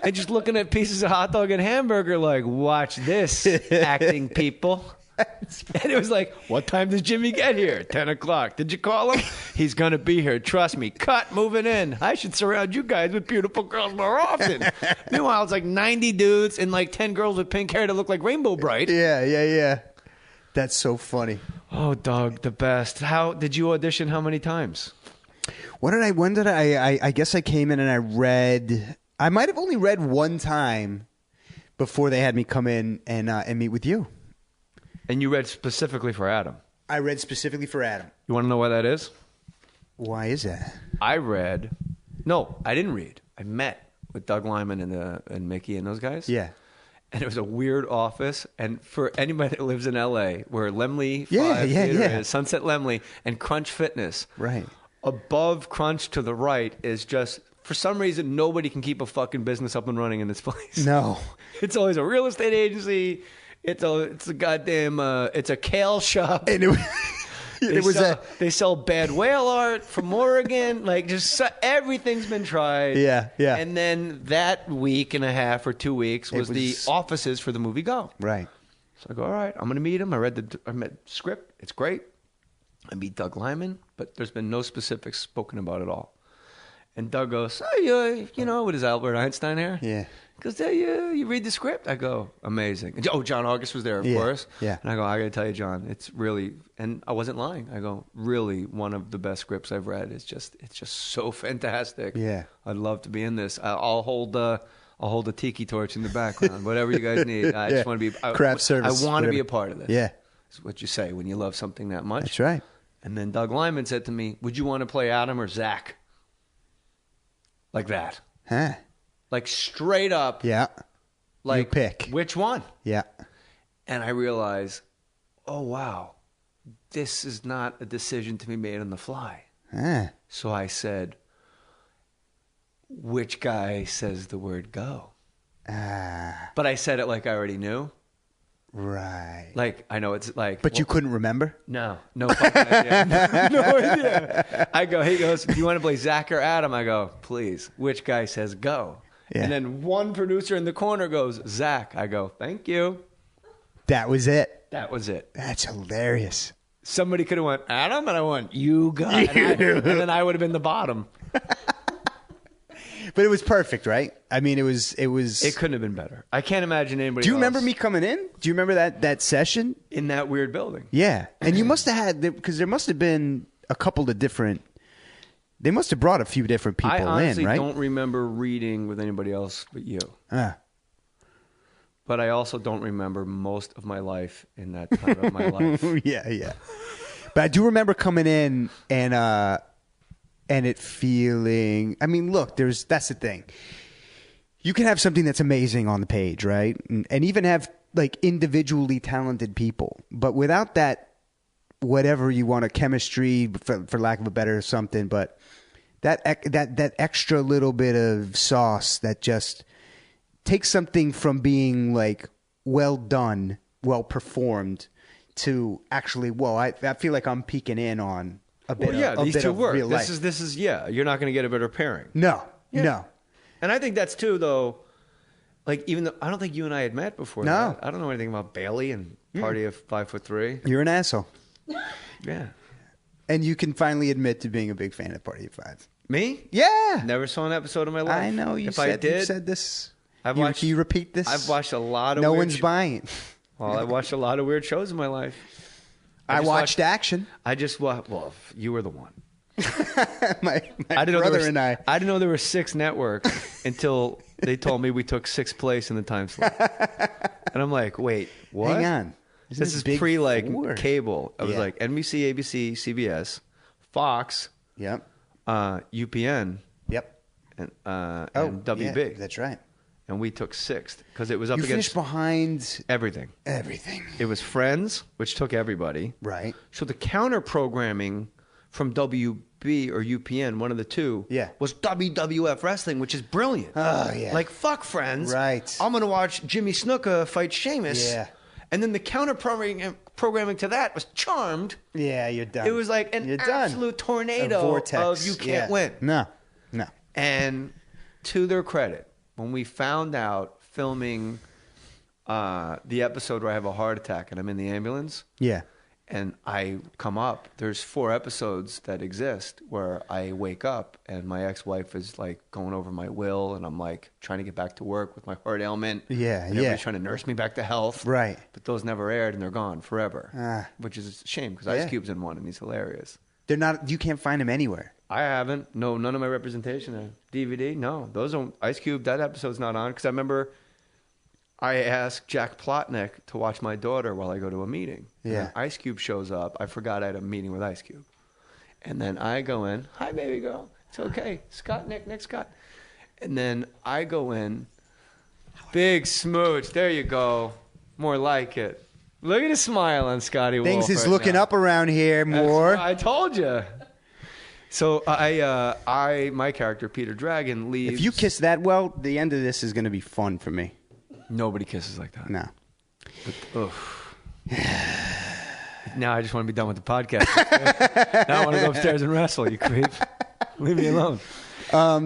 And just looking at pieces of hot dog and hamburger watch this, acting people. And it was what time does Jimmy get here? 10 o'clock. Did you call him? He's going to be here. Trust me. Cut. Moving in. I should surround you guys with beautiful girls more often. Meanwhile, it's 90 dudes and 10 girls with pink hair that look like Rainbow Bright.
Yeah. That's so funny.
Oh, Doug, the best. How did you audition? How many times?
When did I guess I came in and I read. I might have only read 1 time before they had me come in and meet with you.
And you read specifically for Adam?
I read specifically for Adam.
You want to know why that is?
Why is that?
No, I didn't read. I met with Doug Liman and Mickey and those guys.
Yeah.
And it was a weird office. And for anybody that lives in L.A., where Laemmle Theater is, Sunset Laemmle, and Crunch Fitness.
Right.
Above Crunch to the right is just... For some reason, nobody can keep a fucking business up and running in this place.
No.
It's always a real estate agency... It's a goddamn it's a kale shop.
And
they sell bad whale art from Oregon. Everything's been tried.
Yeah.
And then that week and a half or 2 weeks was the offices for the movie Go.
Right.
So I go, all right, I'm going to meet him. I read the script. It's great. I meet Doug Liman, but there's been no specifics spoken about at all. And Doug goes, oh, with his Albert Einstein hair.
Yeah.
Goes, yeah, you read the script? I go, amazing. And, oh, John August was there, of course.
Yeah.
And I go, I got to tell you, John, it's really, and I wasn't lying. I go, really one of the best scripts I've read. It's just so fantastic.
Yeah.
I'd love to be in this. I'll hold a tiki torch in the background, whatever you guys need. I just want to be
craft service.
I want to be a part of this.
Yeah.
That's what you say when you love something that much.
That's right.
And then Doug Lyman said to me, would you want to play Adam or Zach? Like that.
Huh.
Like straight up.
Yeah.
Like,
you pick.
Which one?
Yeah.
And I realized, oh, wow, this is not a decision to be made on the fly.
Huh.
So I said, which guy says the word go? But I said it like I already knew.
Right.
Like, I know it's like...
But you couldn't remember?
No fucking idea. No idea. I go, he goes, do you want to play Zach or Adam? I go, please. Which guy says go?
Yeah.
And then one producer in the corner goes, Zach. I go, thank you.
That was it.
That was it.
That's hilarious.
Somebody could have went, Adam, and I went, you go. And then I would have been the bottom.
But it was perfect, right? I mean, it was.
It couldn't have been better. I can't imagine anybody
Do you
else
remember me coming in? Do you remember that session?
in that weird building.
Yeah. And you must have had, because there must have been a couple of different, they must have brought a few different people
I honestly
in, right?
don't remember reading with anybody else but you. But I also don't remember most of my life in that time of my life.
Yeah. But I do remember coming in and it feeling, I mean, look, that's the thing. You can have something that's amazing on the page, right? And even have like individually talented people, but without that, whatever you want, a chemistry, for lack of a better something, but that extra little bit of sauce that just takes something from being like well done, well performed to actually, I feel like I'm peeking in on a bit.
These two work.
Real life.
This is you're not going to get a better pairing.
No.
And I think that's too, though. Like, even though I don't think you and I had met before.
No.
I don't know anything about Bailey and Party of 5'3".
You're an asshole.
Yeah.
And you can finally admit to being a big fan of Party of Five.
Me?
Yeah.
Never saw an episode of my life.
I know you said this. Can you repeat this?
I've watched a lot of
No
weird
one's buying.
Well, I watched a lot of weird shows in my life.
I watched Action.
I just you were the one.
my
brother
and I.
I didn't know there were 6 networks until they told me we took 6th place in the time slot. And I'm like, wait, what?
Hang on.
This is pre cable. I was like NBC, ABC, CBS, Fox.
Yep.
UPN.
Yep.
And WB.
Yeah, that's right.
And we took 6th because it was up
you
against
finished behind
everything. It was Friends, which took everybody.
Right.
So the counter programming from WB or UPN, one of the two, was WWF Wrestling, which is brilliant.
Oh, yeah.
Like, fuck Friends.
Right.
I'm going to watch Jimmy Snuka fight Sheamus.
Yeah.
And then the counter programming to that was Charmed.
Yeah, you're done.
It was like an absolute tornado of you can't win.
No.
And to their credit, when we found out filming the episode where I have a heart attack and I'm in the ambulance, and I come up, there's 4 episodes that exist where I wake up and my ex-wife is like going over my will and I'm like trying to get back to work with my heart ailment. And everybody's trying to nurse me back to health.
Right.
But those never aired and they're gone forever, which is a shame because Ice Cube's in one and he's hilarious.
They're not. You can't find them anywhere.
I haven't. No, none of my representation of DVD. No, those don't. Ice Cube, that episode's not on because I remember I asked Jack Plotnick to watch my daughter while I go to a meeting.
Yeah.
And Ice Cube shows up. I forgot I had a meeting with Ice Cube. And then I go in. Hi, baby girl. It's okay. Scott, Nick, Scott. And then I go in. Big smooch. There you go. More like it. Look at the smile on Scotty Wolf.
Things is
right
looking
now.
up around here, Mohr.
I told you. So my character Peter Dragon leaves.
If you kiss that well, the end of this is going to be fun for me.
Nobody kisses like that.
No.
But, now I just want to be done with the podcast. Now I want to go upstairs and wrestle. You creep. Leave me alone.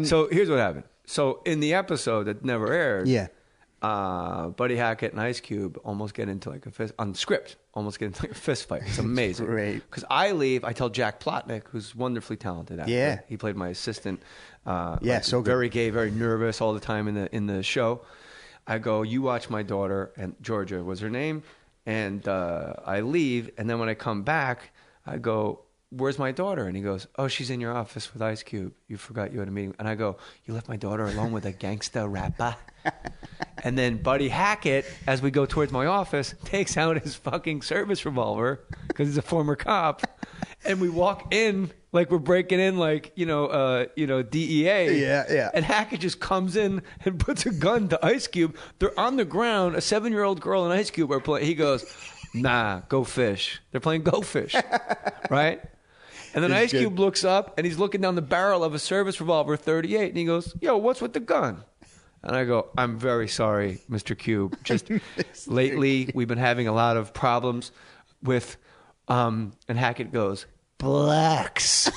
So here's what happened. So in the episode that never aired, Buddy Hackett and Ice Cube almost get into like a fist on script. Almost get into like a fist fight. It's amazing.
Great.
Because I leave, I tell Jack Plotnick, who's wonderfully talented actor.
Yeah.
He played my assistant.
So good.
Very gay, very nervous all the time in the show. I go, you watch my daughter, and Georgia was her name, and I leave, and then when I come back, I go, where's my daughter? And he goes, oh, she's in your office with Ice Cube. You forgot you had a meeting. And I go, you left my daughter alone with a gangsta rapper? And then Buddy Hackett, as we go towards my office, takes out his fucking service revolver because he's a former cop, and we walk in like we're breaking in, like DEA.
Yeah.
And Hackett just comes in and puts a gun to Ice Cube. They're on the ground. A 7-year-old girl and Ice Cube are playing. He goes, nah, go fish. They're playing go fish, right? And then Ice Cube looks up and he's looking down the barrel of a service revolver 38, and he goes, yo, what's with the gun? And I go, I'm very sorry, Mr. Cube. Just lately, we've been having a lot of problems with, and Hackett goes, blacks.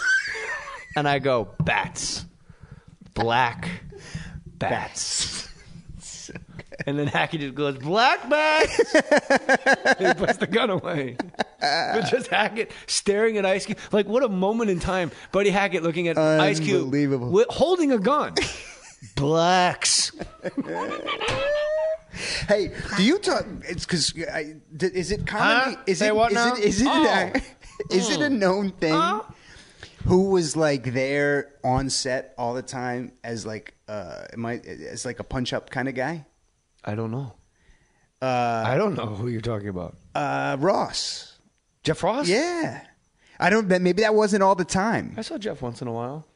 And I go, bats. Black bats. And then Hackett just goes, black bats. And he puts the gun away. But just Hackett staring at Ice Cube. Like, what a moment in time. Buddy Hackett looking at Ice Cube holding a gun. Blacks.
Hey, do you talk? It's because is it common?
Huh?
Is
Say
it
what
is
now?
it is it is it a known thing? Who was like there on set all the time as like as like a punch up kind of guy?
I don't know. I don't know who you're talking about.
Ross.
Jeff Ross?
Yeah. I don't. Maybe that wasn't all the time.
I saw Jeff once in a while.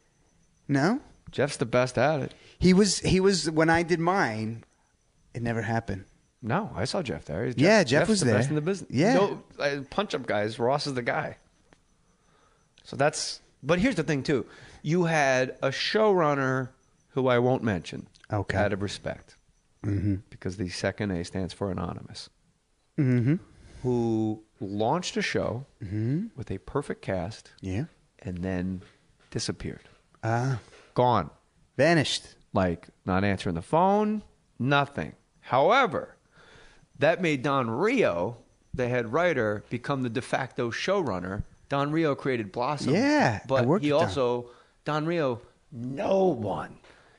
No.
Jeff's the best at it.
He was when I did mine. It never happened.
No, I saw Jeff there.
Jeff was
the
there.
best in the business.
Yeah.
Punch up guys. Ross is the guy. So that's. But here's the thing too. You had a showrunner who I won't mention.
Okay.
Out of respect.
Mm-hmm.
Because the second A stands for anonymous.
Mm-hmm.
Who launched a show with a perfect cast.
Yeah.
And then disappeared.
Gone. Vanished.
Like, not answering the phone, nothing. However, that made Don Rio, the head writer, become the de facto showrunner. Don Rio created Blossom.
Yeah,
but he also, Don Rio, no one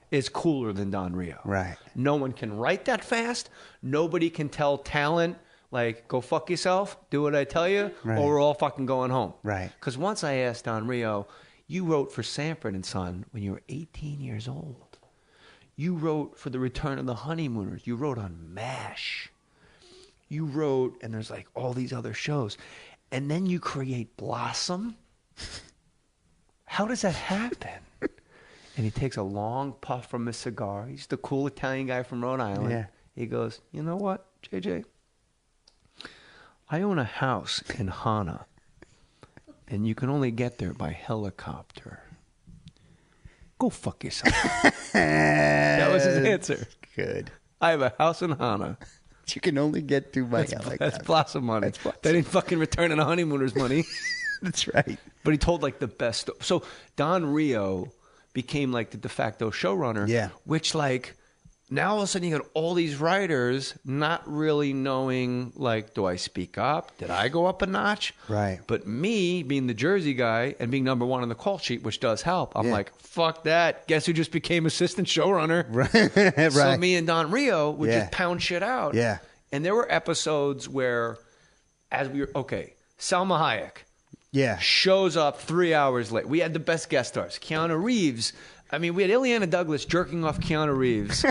is cooler than Don Rio.
Right.
No one can write that fast. Nobody can tell talent, like, go fuck yourself, do what I tell you,
Right.
or we're all fucking going home.
Right.
Because once I asked Don Rio, you wrote for Sanford and Son when you were 18 years old. You wrote for The Return of the Honeymooners. You wrote on MASH. You wrote, and there's like all these other shows. And then you create Blossom. How does that happen? And he takes a long puff from his cigar. He's the cool Italian guy from Rhode Island.
Yeah.
He goes, you know what, JJ? I own a house in Hana. And you can only get there by helicopter. Go fuck yourself. That was his answer.
Good.
I have a house in Hana.
You can only get to my
That's Blossom money.
That's Blossom.
They didn't fucking return a honeymooners money.
That's right.
But he told like the best. So Don Rio became like the de facto showrunner.
Yeah.
Which like now all of a sudden you got all these writers not really knowing like, do I speak up? Did I go up a notch?
Right.
But me being the Jersey guy and being number one on the call sheet, which does help, I'm like, fuck that. Guess who just became assistant showrunner?
Right.
So me and Don Rio would
Yeah.
just pound shit out.
Yeah.
And there were episodes where, as we were, Salma Hayek
Yeah.
shows up 3 hours late. We had the best guest stars. Keanu Reeves. I mean, we had Ileana Douglas jerking off Keanu Reeves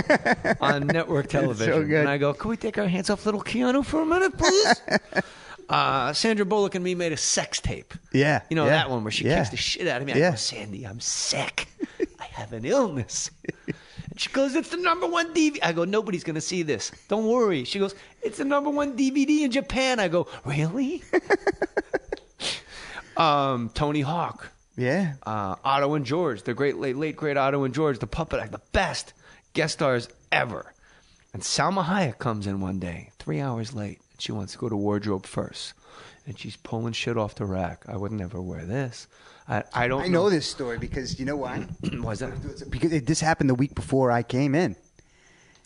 on network television.
so good.
And I go, can we take our hands off little Keanu for a minute, please? Sandra Bullock and me made a sex tape.
Yeah.
You know,
yeah.
that one where she kicks the shit out of me. I
Yeah.
go, Sandy, I'm sick. I have an illness. And she goes, it's the #1 DVD. I go, nobody's going to see this. Don't worry. She goes, it's the #1 DVD in Japan. I go, really? Tony Hawk.
Yeah.
Otto and George, the late great Otto and George, the puppet act, the best guest stars ever. And Salma Hayek comes in one day, 3 hours late. And she wants to go to wardrobe first. And she's pulling shit off the rack. I would never wear this. I don't
I know this story because you know why?
Why is that?
Because this happened the week before I came in.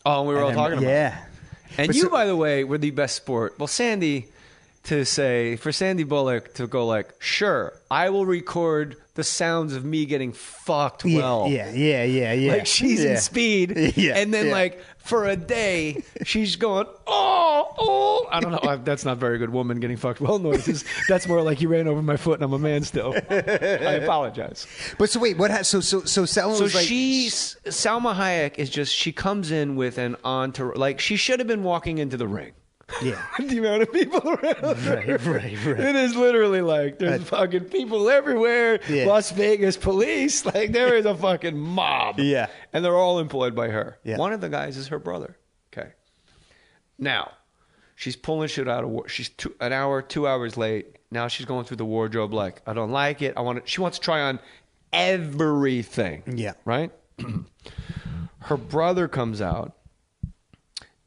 Oh, and we were all talking about it.
Yeah.
And
But
you,
so-
by the way, were the best sport. Well, Sandy, for Sandy Bullock to go like, sure, I will record the sounds of me getting fucked well.
Yeah.
Like she's in Speed.
Yeah,
And then
yeah.
like for a day, she's going, oh. I don't know. That's not very good woman getting fucked well noises. That's more like you ran over my foot and I'm a man still. I apologize.
But so wait, what? So Selma
So
was like,
Salma Hayek is just, she comes in with an entourage. Like she should have been walking into the ring.
yeah.
The amount of people around her.
Right.
It is literally like there's fucking people everywhere.
Yeah.
Las Vegas police. Like there is a fucking mob.
Yeah.
And they're all employed by her.
Yeah.
One of the guys is her brother. Okay. Now, she's pulling shit out of she's 2 hours late. Now she's going through the wardrobe like, I don't like it. She wants to try on everything.
Yeah.
Right? Her brother comes out.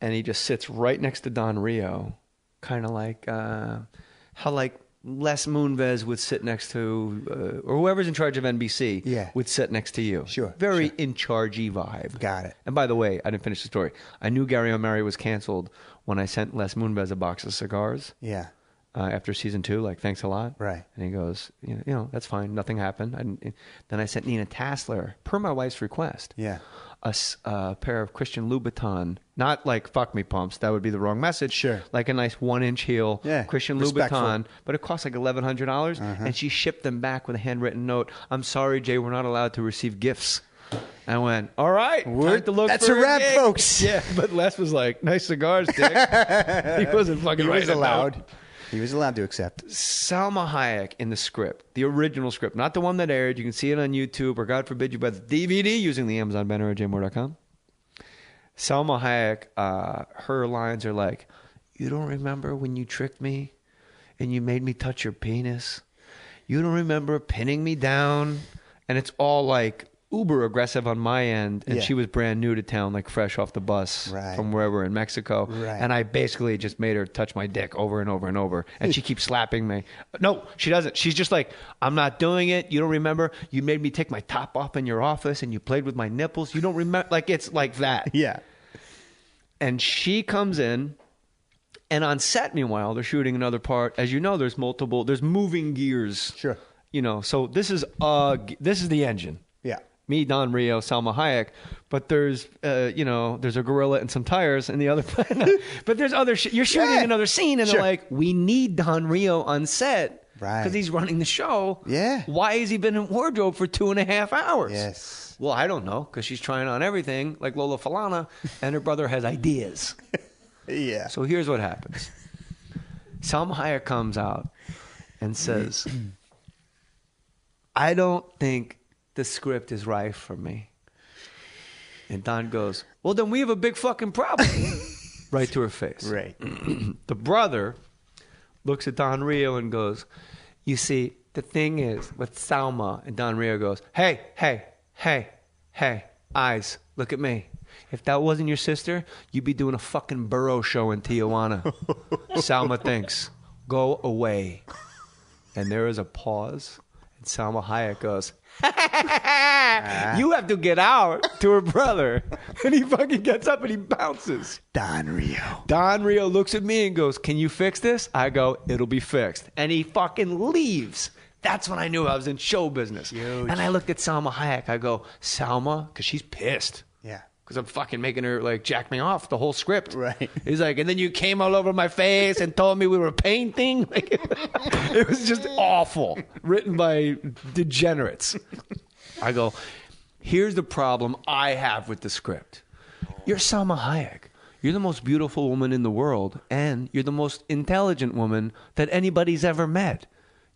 And he just sits right next to Don Rio, kind of like how like Les Moonves would sit next to, or whoever's in charge of NBC would sit next to you.
Sure.
Very in chargey vibe.
Got it.
And by the way, I didn't finish the story. I knew Gary O'Malley was canceled when I sent Les Moonves a box of cigars.
Yeah.
After season 2, like, thanks a lot.
Right.
And he goes, you know, that's fine. Nothing happened. Then I sent Nina Tassler, per my wife's request.
Yeah.
A pair of Christian Louboutin, not like fuck me pumps, that would be the wrong message.
Sure.
Like a nice 1-inch heel Christian
Respectful.
Louboutin, but it costs like $1,100, and she shipped them back with a handwritten note. I'm sorry, Jay, we're not allowed to receive gifts. I went, all right, time to look
That's
for
a wrap,
gig.
folks.
Yeah, but Les was like, nice cigars, Dick. He wasn't fucking
He was
writing a
allowed.
note.
He was allowed to accept.
Salma Hayek in the script, the original script, not the one that aired. You can see it on YouTube, or God forbid you buy the DVD using the Amazon banner at jmohr.com. Salma Hayek, her lines are like, you don't remember when you tricked me and you made me touch your penis? You don't remember pinning me down? And it's all like uber aggressive on my end. And she was brand new to town, like fresh off the bus from wherever in Mexico.
Right.
And I basically just made her touch my dick over and over and over. And she keeps slapping me. No, she doesn't. She's just like, I'm not doing it. You don't remember? You made me take my top off in your office and you played with my nipples. You don't remember? Like, it's like that.
Yeah.
And she comes in, and on set, meanwhile, they're shooting another part. As you know, there's moving gears.
Sure.
You know, so this is the engine.
Yeah.
Me, Don Rio, Salma Hayek, but there's a gorilla and some tires in the other planet. But there's other shit. You're shooting another scene, and they're like, we need Don Rio on set.
Right.
Because he's running the show.
Yeah.
Why has he been in wardrobe for 2.5 hours?
Yes.
Well, I don't know, because she's trying on everything, like Lola Falana, and her brother has ideas.
Yeah.
So here's what happens. Salma Hayek comes out and says, I don't think the script is right for me. And Don goes, well, then we have a big fucking problem. Right to her face.
Right.
The brother looks at Don Rio and goes, you see, the thing is with Salma, and Don Rio goes, hey, eyes, look at me. If that wasn't your sister, you'd be doing a fucking burro show in Tijuana. Salma thinks, go away. And there is a pause, and Salma Hayek goes, you have to get out, to her brother. And he fucking gets up and he bounces.
Don Rio.
Don Rio looks at me and goes, can you fix this? I go, it'll be fixed. And he fucking leaves. That's when I knew I was in show business.
Huge.
And I looked at Salma Hayek. I go, Salma, because she's pissed.
Yeah.
Because I'm fucking making her like jack me off the whole script.
Right.
He's like, and then you came all over my face and told me we were painting. Like, it was just awful. Written by degenerates. I go, here's the problem I have with the script. You're Salma Hayek. You're the most beautiful woman in the world, and you're the most intelligent woman that anybody's ever met.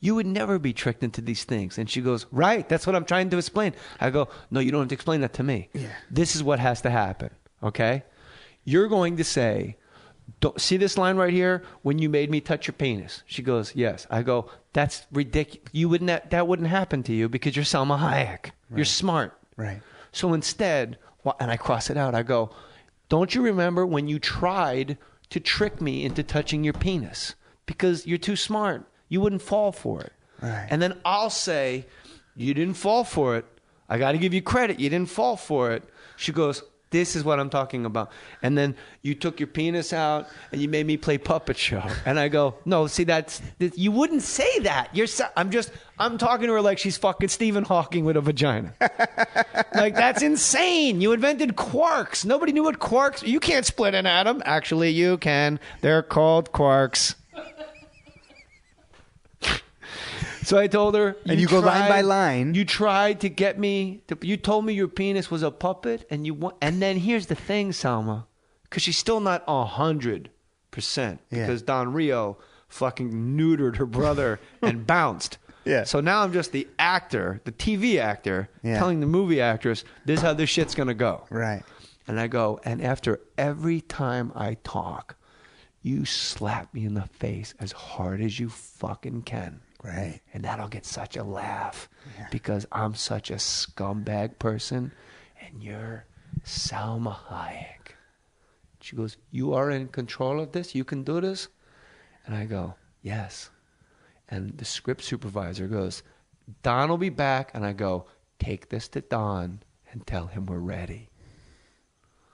You would never be tricked into these things. And she goes, right, that's what I'm trying to explain. I go, no, you don't have to explain that to me.
Yeah.
This is what has to happen, okay? You're going to say, don't, see this line right here? When you made me touch your penis. She goes, yes. I go, that's ridiculous. That wouldn't happen to you because you're Salma Hayek. Right. You're smart.
Right.
So instead, and I cross it out, I go, don't you remember when you tried to trick me into touching your penis? Because you're too smart. You wouldn't fall for it.
Right.
And then I'll say, you didn't fall for it. I got to give you credit. You didn't fall for it. She goes, This is what I'm talking about. And then you took your penis out and you made me play puppet show. And I go, no, see, you wouldn't say that. I'm talking to her like she's fucking Stephen Hawking with a vagina. Like, that's insane. You invented quarks. Nobody knew what quarks. You can't split an atom. Actually, you can. They're called quarks. So I told her,
and you go line by line.
You tried to get me. You told me your penis was a puppet, and then here's the thing, Salma, because she's still not 100%. Because Don Rio fucking neutered her brother and bounced.
Yeah.
So now I'm just the actor, the TV actor, telling the movie actress, this is how this shit's gonna go.
Right.
And I go, and after every time I talk, you slap me in the face as hard as you fucking can.
Right.
And that'll get such a laugh because I'm such a scumbag person and you're Salma Hayek. She goes, you are in control of this? You can do this? And I go, yes. And the script supervisor goes, Don will be back. And I go, take this to Don and tell him we're ready.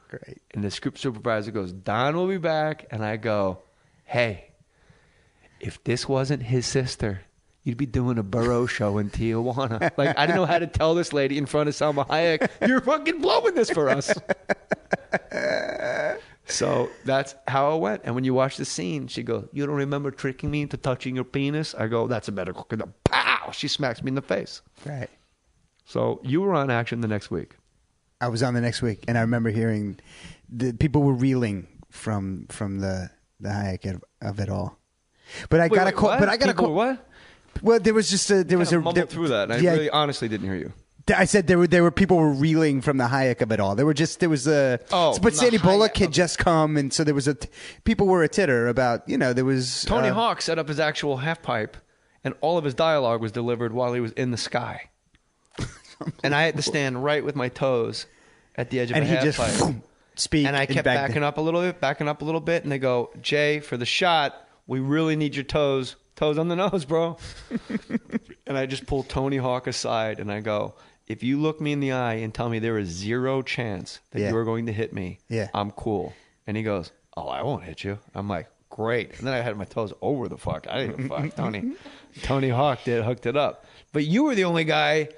Great.
And the script supervisor goes, Don will be back. And I go, hey, if this wasn't his sister, you'd be doing a burro show in Tijuana. Like, I didn't know how to tell this lady in front of Salma Hayek, you're fucking blowing this for us. So that's how it went. And when you watch the scene, she goes, you don't remember tricking me into touching your penis? I go, that's a better cooking. Pow! She smacks me in the face.
Right.
So you were on Action the next week.
I was on the next week, and I remember hearing the people were reeling from the Hayek of it all. But I got a call. But I got a call.
What?
Well, there was just there was a
mumbled through that. I really honestly didn't hear you.
I said there were people were reeling from the Hayek of it all. There was a but Sandy Bullock had just come, and so there was people were a titter about there was
Tony Hawk set up his actual half pipe, and all of his dialogue was delivered while he was in the sky, and I had to stand right with my toes at the edge of a half pipe.
Speak,
and I kept backing up a little bit, and they go, Jay, for the shot, we really need your toes on the nose, bro. And I just pull Tony Hawk aside and I go, if you look me in the eye and tell me there is zero chance that you're going to hit me, I'm cool. And he goes, oh, I won't hit you. I'm like, great. And then I had my toes over the fuck. I didn't even fuck. Tony Hawk hooked it up. But you were the only guy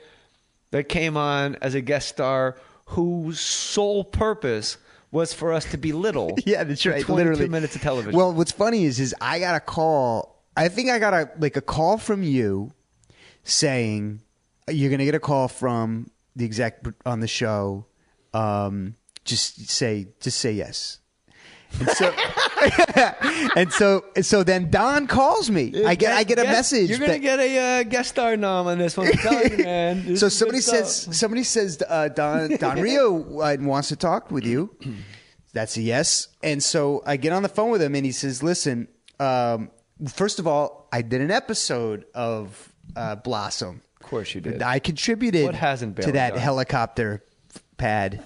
that came on as a guest star whose sole purpose was for us to belittle.
Yeah, that's right.
22
literally
minutes of television.
Well, what's funny is I got a call. I think I got a call from you saying you're going to get a call from the exec on the show. Just say yes. And so then Don calls me. I get a message.
You're gonna get a guest star nom on this one. I'm telling you, man.
So somebody says Don Rio wants to talk with you. That's a yes. And so I get on the phone with him and he says, listen, first of all, I did an episode of Blossom.
Of course you did.
I contributed
what hasn't
to that
done?
Helicopter pad.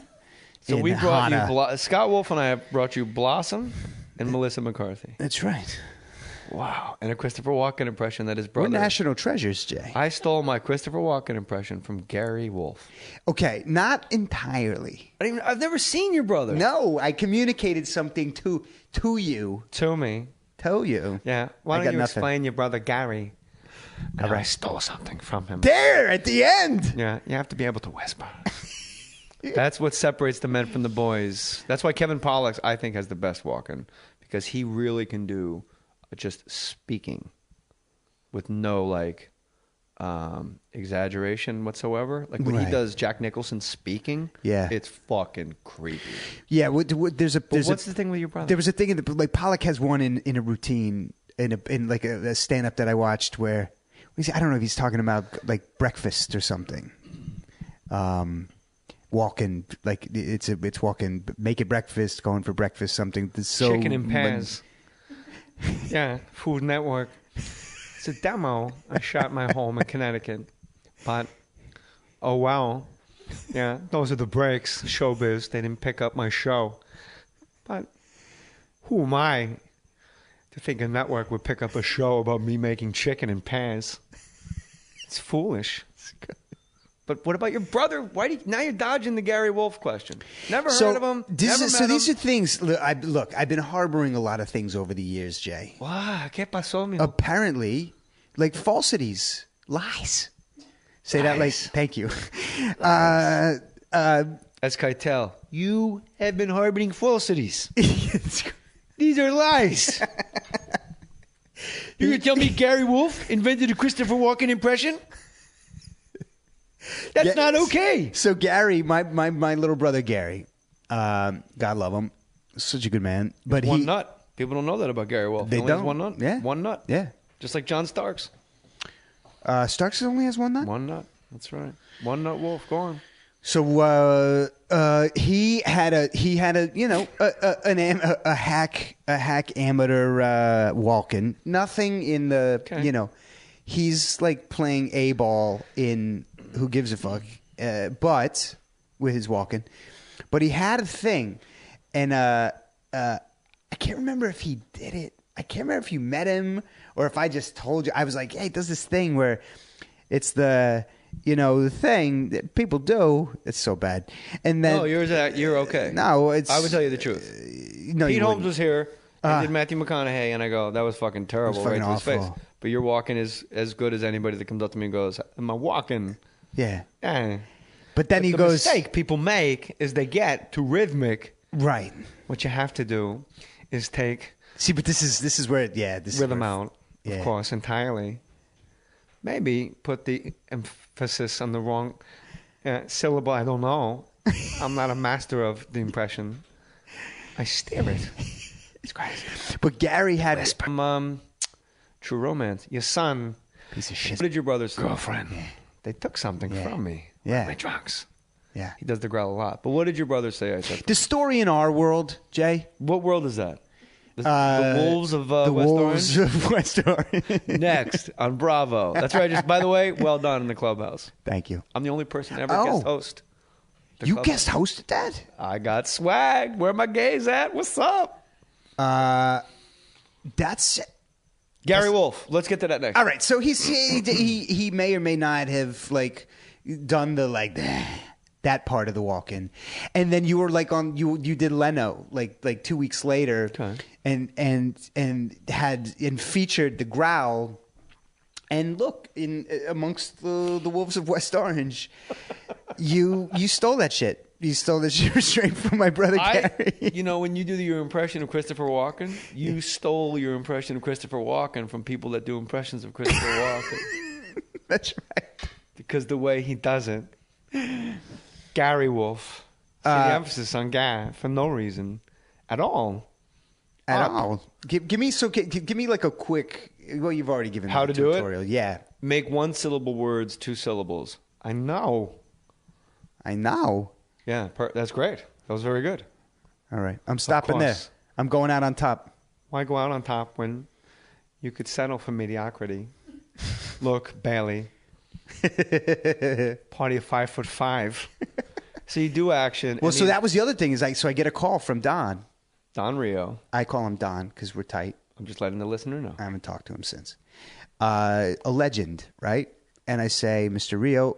So we brought you Scott Wolf and I have brought you Blossom and Melissa McCarthy.
That's right.
Wow. And a Christopher Walken impression that his brother.
We're national treasures, Jay.
I stole my Christopher Walken impression from Gary Wolf.
Okay, not entirely.
I've never seen your brother.
No, I communicated something to you.
To me.
To you.
Yeah. Why don't you explain your brother Gary? And I stole something from him.
There, at the end.
Yeah, you have to be able to whisper. That's what separates the men from the boys. That's why Kevin Pollak, I think, has the best Walken, because he really can do just speaking with no exaggeration whatsoever. Like when he does Jack Nicholson speaking, it's fucking creepy.
Yeah, what's
the thing with your brother?
There was a thing like Pollak has one in a routine in like a stand up that I watched where I don't know if he's talking about like breakfast or something. Walking like it's walking, making breakfast, going for breakfast, something. So
Chicken and Paz. Yeah, Food Network. It's a demo. I shot in my home in Connecticut, but oh wow, yeah, those are the breaks. Showbiz. They didn't pick up my show, but who am I to think a network would pick up a show about me making chicken and Paz? It's foolish. But what about your brother? Now you're dodging the Gary Wolf question. Never heard of him.
These are things. Look, I've been harboring a lot of things over the years, Jay.
Wow, ¿qué pasó, mijo?
Apparently, like falsities, lies. Say that like, thank you.
As Keitel, you have been harboring falsities. These are lies. You gonna tell me Gary Wolf invented a Christopher Walken impression? That's not okay.
So Gary, my little brother Gary, God love him, such a good man. But
one nut. People don't know that about Gary Wolf.
They
only
don't.
Has one nut.
Yeah.
One nut.
Yeah.
Just like John Starks.
Starks only has one nut.
One nut. That's right. One nut wolf. Go on.
So he had a hack amateur Walken. Nothing in the he's like playing A ball in Who Gives a Fuck, but with his Walken. But he had a thing, and I can't remember if he did it. I can't remember if you met him or if I just told you. I was like, hey, he does this thing where it's the thing that people do. It's so bad. And then
you're okay.
No,
I would tell you the truth. Pete Holmes was here and did Matthew McConaughey, and I go, that was fucking terrible, right to his face. But your walking is as good as anybody that comes up to me and goes, am I walking?
Yeah.
Eh.
But then he
the
goes.
The mistake people make is they get too rhythmic.
Right.
What you have to do is take.
See, but this is where
rhythm out, of course, entirely. Maybe put the emphasis on the wrong syllable. I don't know. I'm not a master of the impression. I steer it. It's crazy.
But Gary had
True Romance. Your son.
Piece of shit.
What did your brother say?
Girlfriend. Yeah.
They took something from me.
Yeah.
My drugs.
Yeah.
He does the growl a lot. But what did your brother say? I said
the story in our world, Jay.
What world is that? The Wolves of West
Wolves
Orange?
Of West Orange.
Next on Bravo. That's right. By the way, well done in the clubhouse.
Thank you.
I'm the only person to ever guest host.
You guest hosted that?
I got swag. Where my gays at? What's up?
That's
Gary Wolf. Let's get to that next.
All right. So he may or may not have like done that part of the walk-in, and then you were like you did Leno like 2 weeks later, and featured the growl, and look in amongst the Wolves of West Orange, you stole that shit. You stole that shit straight from my brother Gary.
When you do your impression of Christopher Walken, you stole your impression of Christopher Walken from people that do impressions of Christopher Walken.
That's right.
Because the way he does it. Gary Wolf. See the emphasis on Gary for no reason at all.
At all. Give me like a quick. Well, you've already given me
how
the
to
tutorial.
Do it.
Yeah.
Make one syllable words, 2 syllables. I know. Yeah, that's great. That was very good.
All right, I'm stopping there. I'm going out on top.
Why go out on top when you could settle for mediocrity? Look, Bailey. Party of 5'5". So you do action.
Well, so that was the other thing is I get a call from Don
Rio.
I call him Don because we're tight.
I'm just letting the listener know.
I haven't talked to him since. A legend, right? And I say, Mr. Rio,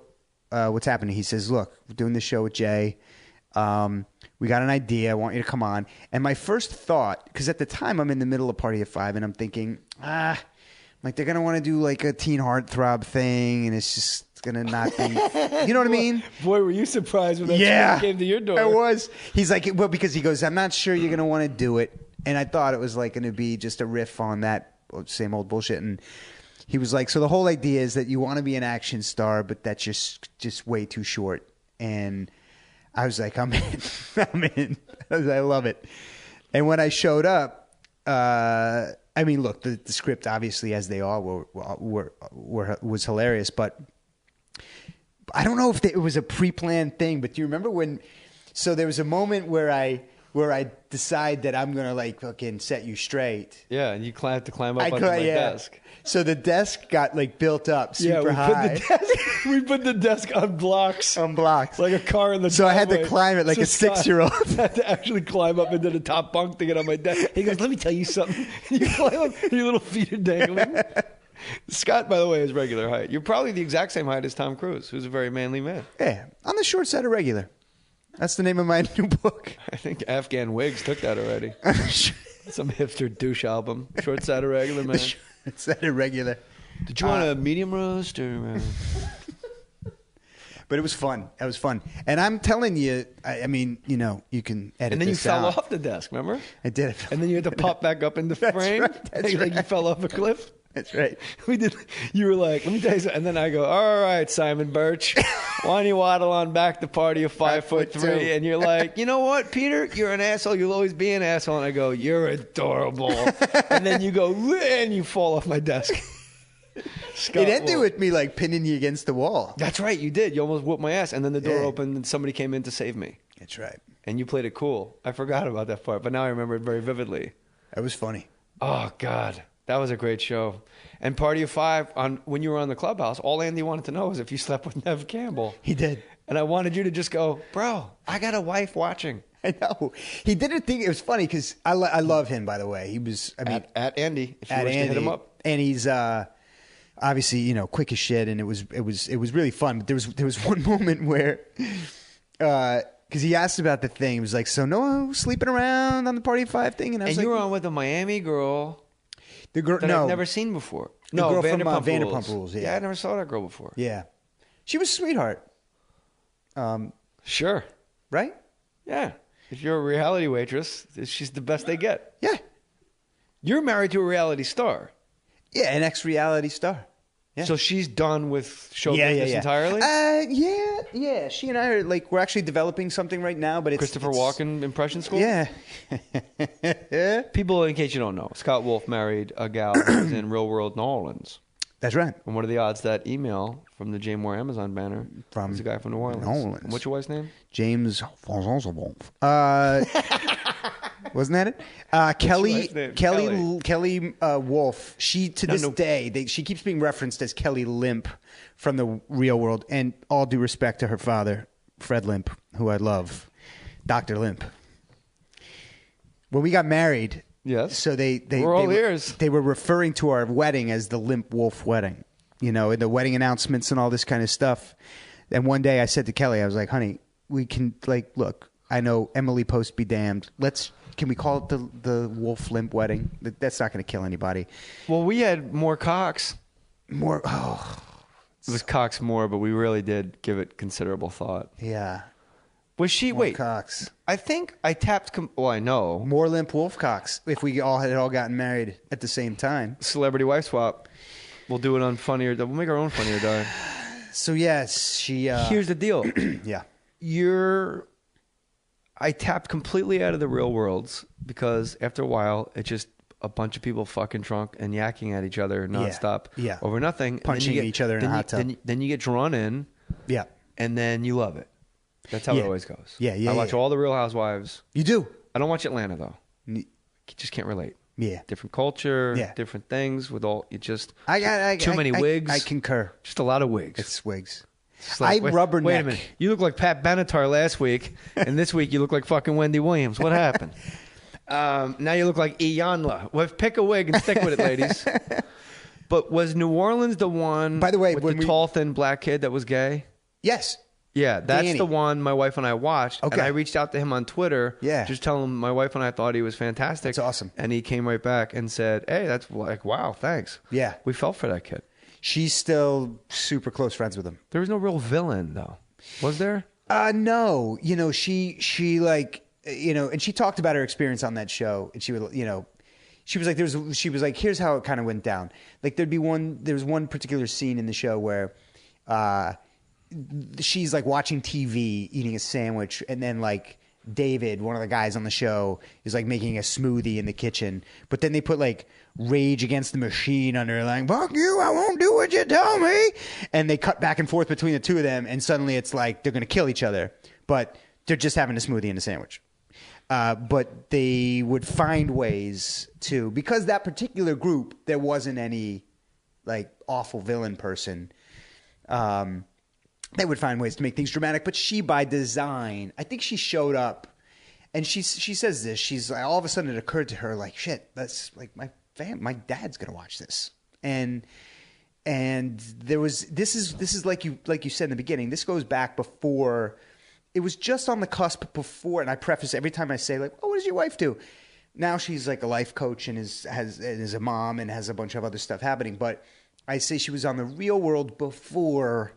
what's happening? He says, look, we're doing this show with Jay. We got an idea. I want you to come on. And my first thought, because at the time I'm in the middle of Party of 5 and I'm thinking, like they're going to want to do like a teen heartthrob thing and it's just going to not be, you know what I mean?
Boy, were you surprised when that came to your door.
I was. He's like, well, because he goes, I'm not sure you're going to want to do it. And I thought it was like going to be just a riff on that same old bullshit. And he was like, so the whole idea is that you want to be an action star, but that's just way too short. And I was like, I'm in. I'm in. I love it. And when I showed up, I mean, look, the script, obviously, as they all was hilarious. But I don't know if it was a pre-planned thing. But do you remember when? So there was a moment where I decide that I'm gonna like fucking set you straight.
Yeah, and you have to climb up onto my desk.
So the desk got like built up super high.
We put the desk on blocks.
On blocks.
Like a car in the
So
driveway.
I had to climb it like a 6-year-old.
I had to actually climb up into the top bunk to get on my desk. He goes, let me tell you something. You climb up, your little feet are dangling. Scott, by the way, is regular height. You're probably the exact same height as Tom Cruise, who's a very manly man.
Yeah, on the short side of regular. That's the name of my new book.
I think Afghan Wigs took that already. Some hipster douche album. Short side of regular, man.
Short side of regular.
Did you want a medium roast or...
But it was fun. It was fun. And I'm telling you, I mean, you know, you can edit
And then you
this
fell
out.
off the desk, remember?
I did.
And then you had to pop back up in the frame.
Right, that's
like you
right.
fell off a cliff.
That's right.
We did. You were like, let me tell you something. And then I go, all right, Simon Birch, why don't you waddle on back to party of 5'3"? And you're like, you know what, Peter? You're an asshole. You'll always be an asshole. And I go, you're adorable. And then you go, and you fall off my desk. Scott
It ended with me like pinning you against the wall.
That's right. You did. You almost whooped my ass. And then the door opened and somebody came in to save me.
That's right.
And you played it cool. I forgot about that part, but now I remember it very vividly.
It was funny.
Oh, God. That was a great show. And Party of Five, when you were on the Clubhouse, all Andy wanted to know was if you slept with Nev Campbell.
He did.
And I wanted you to just go, bro, I got a wife watching.
I know. He didn't think it was funny because I love him, by the way. He was, I mean,
at Andy, if you
at
wish
Andy,
to hit him up.
And he's obviously, you know, quick as shit, and it was really fun. But there was one moment where, because he asked about the thing, he was like, "So no sleeping around on the Party of Five thing," and I was
And
like,
you were on with a Miami girl
the girl,
that
no,
I've never seen before.
the
No,
girl from
Vanderpump
Rules.
Yeah, I never saw that girl before.
Yeah, she was a sweetheart.
Sure.
Right?
Yeah. If you're a reality waitress, she's the best they get.
Yeah.
You're married to a reality star.
Yeah, an ex-reality star. Yeah.
So she's done with show business entirely?
Yeah. She and I are like, we're actually developing something right now, but it's
Christopher Walken impression school?
Yeah.
People, in case you don't know, Scott Wolf married a gal who was in Real World New Orleans.
That's right.
And what are the odds that email from the Jay Mohr Amazon banner is a guy from New Orleans? And what's your wife's name?
James Wolf. Wasn't that it? Kelly Wolf. She to this day she keeps being referenced as Kelly Limp from the Real World. And all due respect to her father, Fred Limp, who I love, Dr. Limp. When we got married,
yes.
So
we're all ears.
They were referring to our wedding as the Limp Wolf wedding. You know, in the wedding announcements and all this kind of stuff. And one day I said to Kelly, I was like, honey, we can look, I know Emily Post be damned. Can we call it the Wolf Limp wedding? That's not going to kill anybody.
Well, we had more Cox.
It
was Cox Mohr, but we really did give it considerable thought.
Yeah.
Was she? Wait.
Cox.
I think I tapped. I know.
More Limp Wolf Cox. If we had all gotten married at the same time.
Celebrity wife swap. We'll do it on Funny or Die. We'll make our own Funny or Die.
So yes, she.
Here's the deal.
Yeah.
I tapped completely out of the real worlds because after a while, it's just a bunch of people fucking drunk and yakking at each other nonstop over nothing.
Punching each other in a hot tub.
Then you get drawn in.
Yeah.
And then you love it. That's how it always goes.
Yeah.
I watch all the Real Housewives.
You do?
I don't watch Atlanta, though. You just can't relate.
Yeah.
Different culture, different things with all, too many wigs.
I concur.
Just a lot of wigs.
It's wigs.
Like,
I rubberneck.
Wait a minute. You look like Pat Benatar last week, and this week you look like fucking Wendy Williams. What happened? Now you look like Iyanla. Well, pick a wig and stick with it, ladies. But was New Orleans the one,
by the way,
with the tall, thin black kid that was gay?
Yes.
Yeah, that's
Danny.
the one my wife and I watched.
Okay.
And I reached out to him on Twitter.
Yeah.
Just telling him my wife and I thought he was fantastic.
That's awesome.
And he came right back and said, hey, that's like, wow, thanks.
Yeah.
We fell for that kid.
She's still super close friends with him.
There was no real villain, though. Was there?
No. You know, she like, you know, and she talked about her experience on that show. And she would, you know, she was like, here's how it kind of went down. Like there was one particular scene in the show where she's like watching TV, eating a sandwich, and then like David, one of the guys on the show, is like making a smoothie in the kitchen. But then they put like Rage Against the Machine under, like, fuck you, I won't do what you tell me. And they cut back and forth between the two of them, and suddenly it's like they're going to kill each other. But they're just having a smoothie and a sandwich. But they would find ways to, because that particular group, there wasn't any like awful villain person. They would find ways to make things dramatic. But she, by design, I think she showed up, and she says this. She's like, all of a sudden it occurred to her, like, shit, that's like my dad's gonna watch this. and there was this is like you said in the beginning. This goes back before. It was just on the cusp before, and I preface every time I say like, "Oh, what does your wife do?" Now she's like a life coach and is a mom and has a bunch of other stuff happening. But I say she was on the Real World before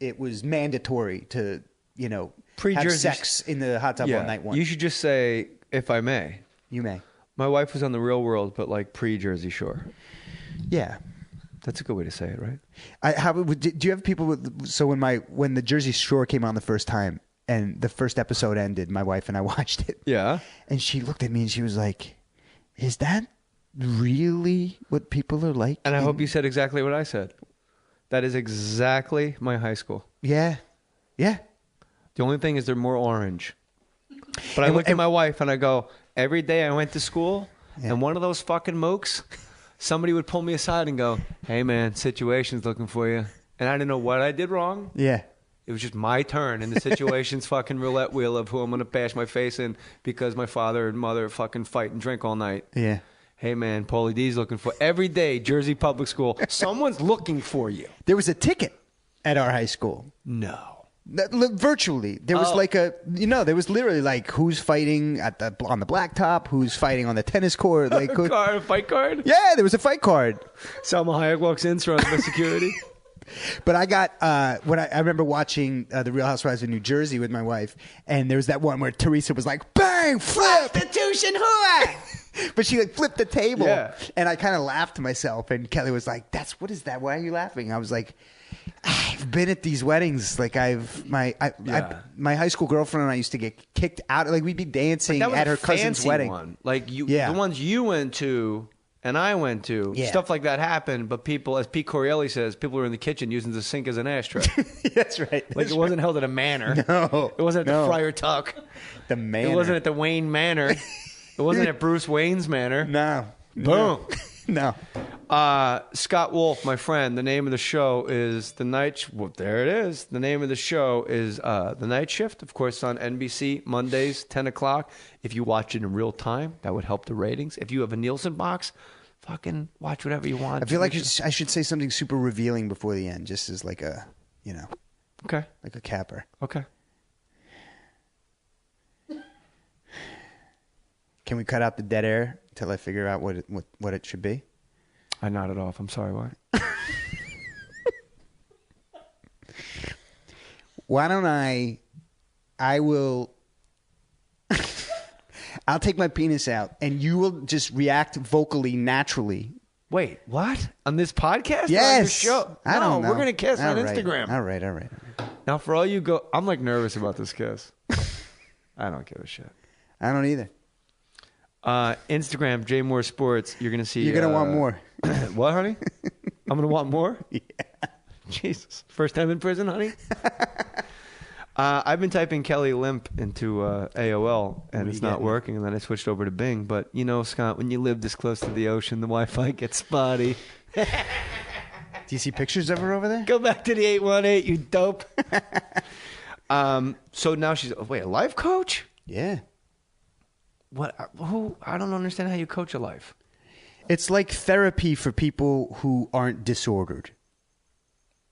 it was mandatory to have sex in the hot tub on night one.
You should just say, if I may.
You may.
My wife was on the Real World, but like pre-Jersey Shore.
Yeah.
That's a good way to say it, right?
Do you have people so when the Jersey Shore came on the first time and the first episode ended, my wife and I watched it.
Yeah.
And she looked at me and she was like, "Is that really what people are like?"
And I hope you said exactly what I said. That is exactly my high school.
Yeah. Yeah.
The only thing is they're more orange. But I look at my wife and I go, every day I went to school and one of those fucking mooks, somebody would pull me aside and go, "Hey man, situation's looking for you." And I didn't know what I did wrong.
Yeah.
It was just my turn in the situation's fucking roulette wheel of who I'm going to bash my face in because my father and mother fucking fight and drink all night.
Yeah.
Hey, man, Paulie D's looking for every day, Jersey Public School. Someone's looking for you.
There was a ticket at our high school.
No.
Virtually. There was there was literally like who's fighting on the blacktop, who's fighting on the tennis court. Like
a fight card?
Yeah, there was a fight card.
Salma Hayek walks in, surrounded by security.
But I got when I remember watching The Real Housewives of New Jersey with my wife, and there was that one where Teresa was like, "Bang, flip,
Prostitution whore!"
but she like flipped the table,
Yeah.
and I kind of laughed to myself. And Kelly was like, "What is that? Why are you laughing?" I was like, "I've been at these weddings. Like my high school girlfriend and I used to get kicked out. Like we'd be dancing at her cousin's wedding.
One. Like the ones you went to." And I went to. Stuff like that happened, but people, as Pete Corielli says, people were in the kitchen using the sink as an ashtray.
That's right.
Like it wasn't held at a manor.
No.
It wasn't at the Friar Tuck.
The manor.
It wasn't at the Wayne Manor. It wasn't at Bruce Wayne's Manor.
No.
Boom.
No.
Scott Wolf, my friend, the name of the show is The Night... Well, there it is. The name of the show is The Night Shift, of course, on NBC, Mondays, 10 o'clock. If you watch it in real time, that would help the ratings. If you have a Nielsen box, fucking watch whatever you want.
I feel like I should say something super revealing before the end, just as like a,
okay,
like a capper.
Okay.
Can we cut out the dead air until I figure out what it should be?
I nodded off. I'm sorry, what?
Why don't I will... I'll take my penis out, and you will just react vocally, naturally.
Wait, what? On this podcast?
Yes.
Or on your show?
I don't know.
We're going to kiss on
All right.
Instagram.
All right.
Now, for all you go... I'm like nervous about this kiss. I don't give a shit.
I don't either.
Instagram, J Mohr Sports. You're going to see...
You're going to want more.
What, honey? I'm going to want more?
Yeah.
Jesus. First time in prison, honey? I've been typing Kelly Limp into AOL, and it's not working, and then I switched over to Bing. But, Scott, when you live this close to the ocean, the Wi-Fi gets spotty.
Do you see pictures of her over there?
Go back to the 818, you dope. So now she's... Wait, a life coach?
Yeah.
What? Who? I don't understand how you coach a life.
It's like therapy for people who aren't disordered.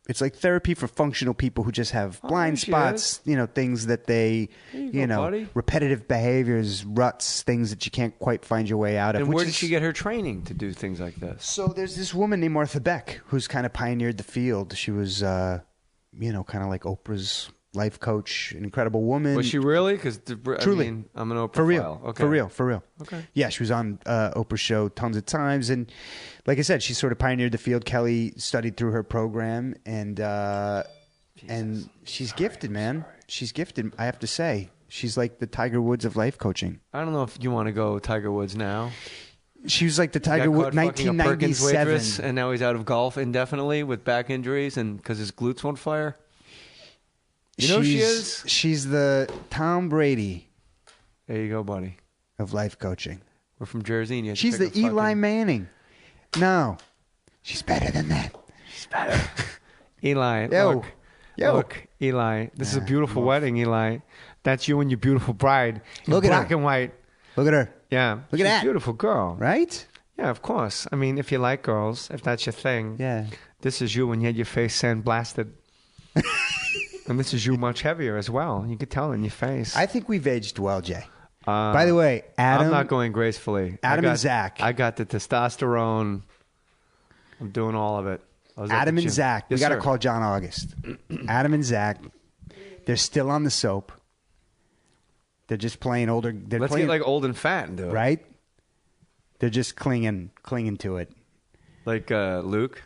It's like therapy for functional people who just have blind spots, things that they,
buddy.
repetitive behaviors, ruts, things that you can't quite find your way out of.
And where did she get her training to do things like this?
So there's this woman named Martha Beck who's kind of pioneered the field. She was, kind of like Oprah's life coach, an incredible woman.
Was she really? Because
truly,
I'm an Oprah
for real.
file. Okay.
For real.
Okay.
Yeah, she was on Oprah's show tons of times, and like I said, she sort of pioneered the field. Kelly studied through her program, and she's gifted, man. She's gifted. I have to say, she's like the Tiger Woods of life coaching.
I don't know if you want to go Tiger Woods now.
She was like the Tiger Woods, 1997,
and now he's out of golf indefinitely with back injuries and because his glutes won't fire. You know who she is?
She's the Tom Brady.
There you go, buddy.
Of life coaching.
We're from Jersey. And
she's the Eli Manning. No. She's better than that.
She's better. Eli.
Yo.
Look, Eli. This is a beautiful wedding, Eli. That's you and your beautiful bride.
Look at
black
her.
and white.
Look at her.
Yeah.
Look at that.
Beautiful girl.
Right?
Yeah, of course. I mean, if you like girls, if that's your thing.
Yeah.
This is you when you had your face sandblasted. And this is you much heavier as well. You could tell in your face.
I think we've aged well, Jay. By the way, Adam...
I'm not going gracefully.
And Zach.
I got the testosterone. I'm doing all of it.
Adam and Zach.
Yes,
we got to
sir.
call John August. Adam and Zach. They're still on the soap. They're just playing older.
Let's get like old and fat and do it.
Right? They're just clinging to it.
Like Luke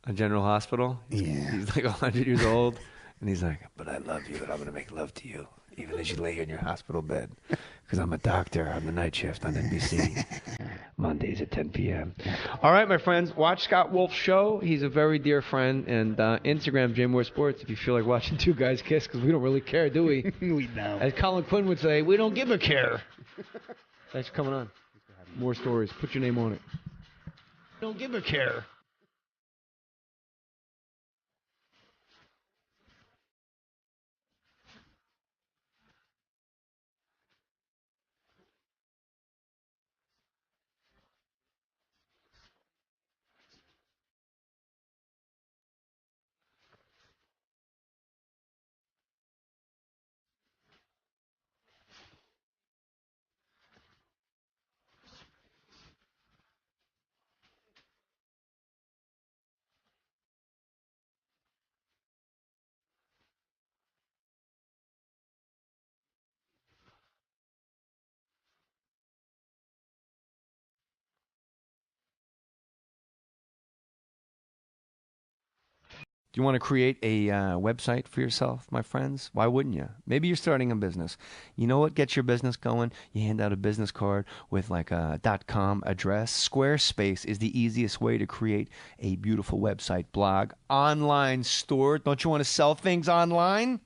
on General Hospital.
Yeah.
He's like 100 years old. And he's like, but I love you, and I'm going to make love to you, even as you lay here in your hospital bed. Because I'm a doctor on the night shift on NBC. Mondays at 10 p.m. All right, my friends, watch Scott Wolf's show. He's a very dear friend. And Instagram, J Mohr Sports, if you feel like watching two guys kiss, because we don't really care, do we?
We don't.
As Colin Quinn would say, we don't give a care. Thanks for coming on. More stories. Put your name on it. Don't give a care. Do you want to create a website for yourself, my friends? Why wouldn't you? Maybe you're starting a business. You know what gets your business going? You hand out a business card with like a .com address. Squarespace is the easiest way to create a beautiful website, blog, online store. Don't you want to sell things online?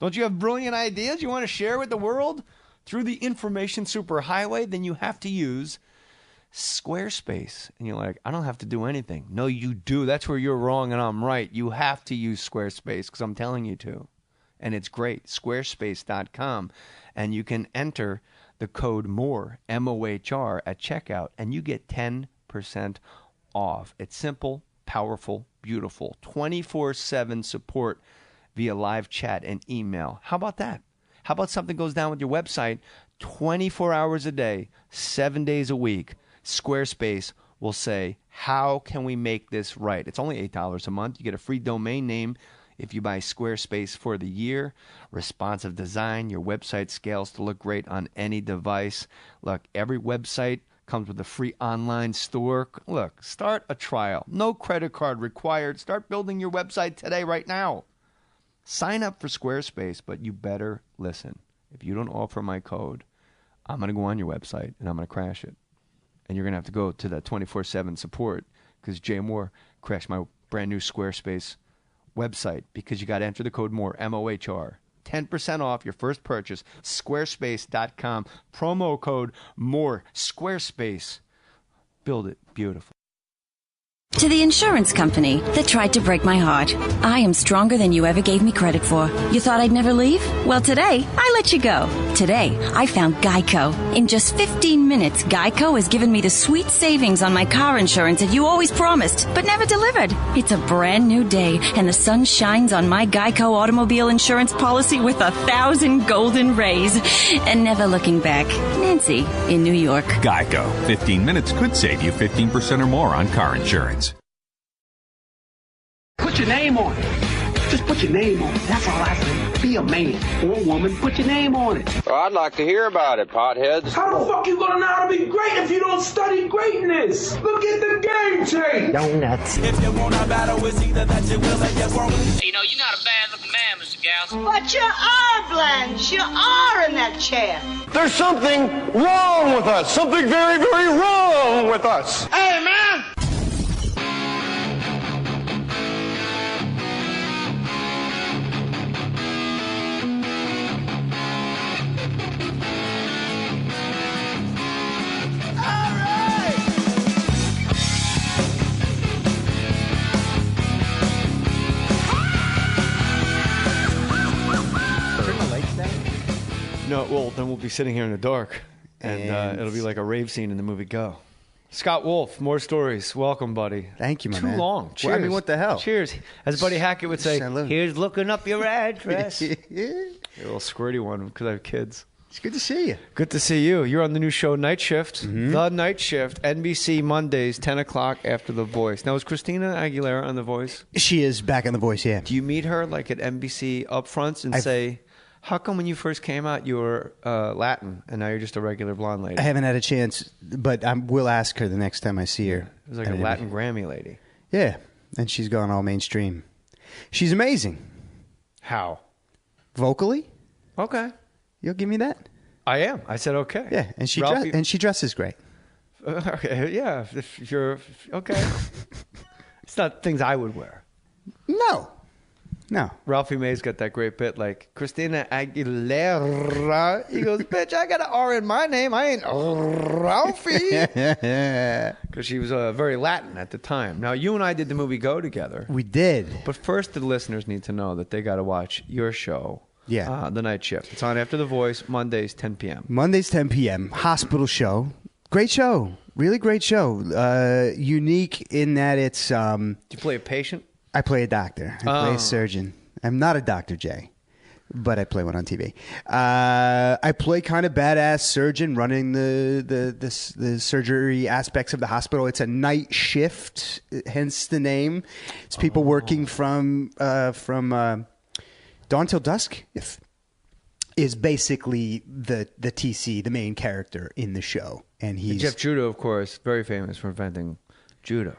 Don't you have brilliant ideas you want to share with the world? Through the information superhighway, then you have to use Squarespace. And you're like, I don't have to do anything. No, you do. That's where you're wrong and I'm right. You have to use Squarespace because I'm telling you to. And it's great. Squarespace.com. And you can enter the code MOHR, M-O-H-R, at checkout, and you get 10% off. It's simple, powerful, beautiful. 24/7 support via live chat and email. How about that? How about something goes down with your website 24 hours a day, 7 days a week? Squarespace will say, how can we make this right? It's only $8 a month. You get a free domain name if you buy Squarespace for the year. Responsive design. Your website scales to look great on any device. Look, every website comes with a free online store. Look, start a trial. No credit card required. Start building your website today, right now. Sign up for Squarespace, but you better listen. If you don't offer my code, I'm going to go on your website and I'm going to crash it. And you're going to have to go to that 24/7 support because Jay Mohr crashed my brand new Squarespace website because you got to enter the code MOHR, M-O-H-R. 10% off your first purchase. Squarespace.com. Promo code MOHR. Squarespace. Build it beautiful.
To the insurance company that tried to break my heart. I am stronger than you ever gave me credit for. You thought I'd never leave? Well, today, I let you go. Today, I found Geico. In just 15 minutes, Geico has given me the sweet savings on my car insurance that you always promised, but never delivered. It's a brand new day, and the sun shines on my Geico automobile insurance policy with 1,000 golden rays. And never looking back. Nancy, in New York.
Geico. 15 minutes could save you 15% or more on car insurance.
Put your name on it. Just put your name on it. That's all I say. Be a man or a woman. Put your name on it.
Well, I'd like to hear about it, potheads.
How the fuck you gonna know how to be great if you don't study greatness? Look at the game tape.
Donuts.
If you want a battle, it's either that you will or you won't. You know, you're not a bad-looking man, Mr. Gals.
But you are, Blanche. You are in that chair.
There's something wrong with us. Something very, very wrong with us.
Hey, man!
No, well, then we'll be sitting here in the dark, and it'll be like a rave scene in the movie Go. Scott Wolf, More Stories. Welcome, buddy.
Thank you, my
Too
man.
long. Cheers.
Well, I mean, what the hell?
Cheers. As Buddy Hackett would say,
Salute.
here's looking up your address. A little squirty one because I have kids.
It's good to see you.
Good to see you. You're on the new show, Night Shift. The Night Shift, NBC Mondays, 10 o'clock after The Voice. Now, is Christina Aguilera on The Voice?
She is back on The Voice, yeah.
Do you meet her like at NBC upfronts and say, how come when you first came out you were Latin and now you're just a regular blonde lady?
I haven't had a chance, but I will ask her the next time I see her.
It was like a Latin Grammy lady.
Yeah, and she's gone all mainstream. She's amazing.
How?
Vocally?
Okay.
You'll give me that?
I am. I said okay.
Yeah, and she dresses great.
Okay, yeah. If you're okay. It's not things I would wear.
No.
Ralphie May's got that great bit like, Christina Aguilera. He goes, bitch, I got an R in my name. I ain't Ralphie. Because she was very Latin at the time. Now, you and I did the movie Go together.
We did.
But first, the listeners need to know that they got to watch your show.
Yeah.
The Night Shift. It's on after The Voice, Mondays, 10 p.m.
Mondays, 10 p.m. Hospital show. Great show. Really great show. Unique in that it's...
Do you play a patient?
I play a doctor. I play a surgeon. I'm not a Dr. J, but I play one on TV. I play kind of badass surgeon running the surgery aspects of the hospital. It's a night shift, hence the name. It's people working from dawn till dusk. Is basically the TC, the main character in the show, and he's
Jeff Judo, of course, very famous for inventing judo.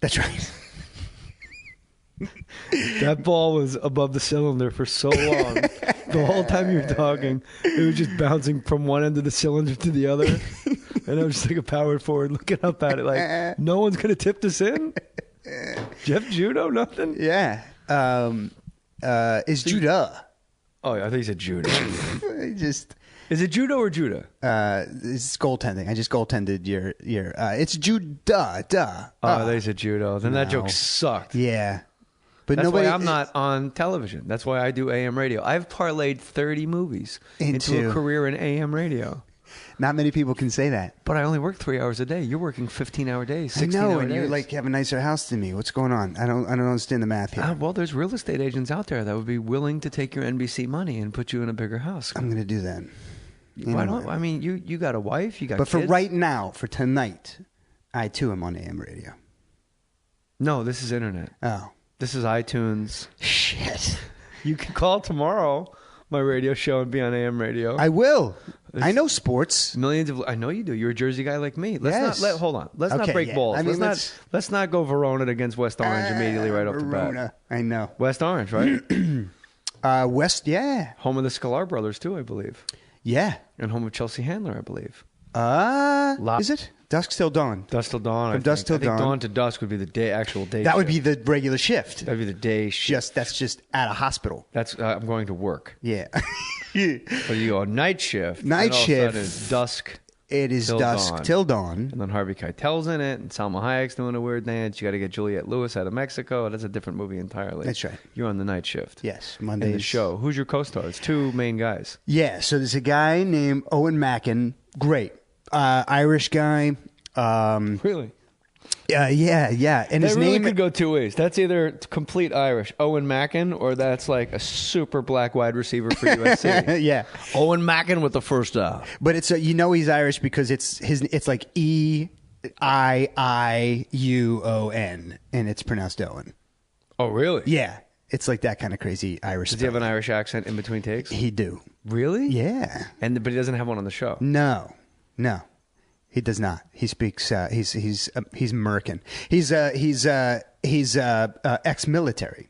That's right.
That ball was above the cylinder for so long. The whole time you were talking, it was just bouncing from one end of the cylinder to the other. And I was just like a power forward looking up at it like, no one's going to tip this in? Jeff Judo, nothing?
Yeah. Is Judah.
Oh, yeah, I thought you said judo.
Is
it judo or Judah?
It's goaltending. I just goaltended your it's Judah.
Oh, they said judo. Then that joke sucked.
Yeah. But
that's why I'm not on television. That's why I do AM radio. I've parlayed 30 movies into a career in AM radio.
Not many people can say that.
But I only work 3 hours a day. You're working 15-hour days, 16-hour days.
I know, and you like have a nicer house than me. What's going on? I don't understand the math here.
Well, there's real estate agents out there that would be willing to take your NBC money and put you in a bigger house.
I'm going to do that.
Why don't? I mean, you got a wife, you got
kids. But for right now, for tonight, I too am on AM radio.
No, this is internet.
Oh.
This is iTunes.
Shit.
You can call tomorrow, my radio show, and be on AM radio.
I will. I know sports.
I know you do. You're a Jersey guy like me. Hold on. Let's not break balls.
I mean,
let's not go Verona against West Orange immediately right off the bat.
I know.
West Orange, right?
West, yeah.
Home of the Sklar brothers, too, I believe.
Yeah.
And home of Chelsea Handler, I believe.
Is it? Dusk till dawn.
Dusk till dawn.
From dusk till dawn.
Dawn to dusk would be the actual day.
That would be the regular shift.
That'd be the day shift.
That's just at a hospital.
That's I'm going to work.
Yeah.
But you go night shift.
Night shift.
It's dusk.
It is dusk till dawn.
And then Harvey Keitel's in it, and Salma Hayek's doing a weird dance. You got to get Juliette Lewis out of Mexico. That's a different movie entirely.
That's right.
You're on the night shift.
Yes, Mondays.
In the show. Who's your co-star? It's two main guys.
Yeah, so there's a guy named Owen Mackin. Great. Irish guy.
Really?
Yeah. And
that
his
really
name
could go two ways. That's either complete Irish, Owen Mackin, or that's like a super black wide receiver for USC.
Yeah.
Owen Mackin with the first
But it's he's Irish because it's like EIIUON and it's pronounced Owen.
Oh, really?
Yeah. It's like that kind of crazy Irish.
Does he have an Irish accent in between takes?
He do.
Really?
Yeah.
But he doesn't have one on the show.
No. He does not. He speaks. He's Merkin. He's ex-military.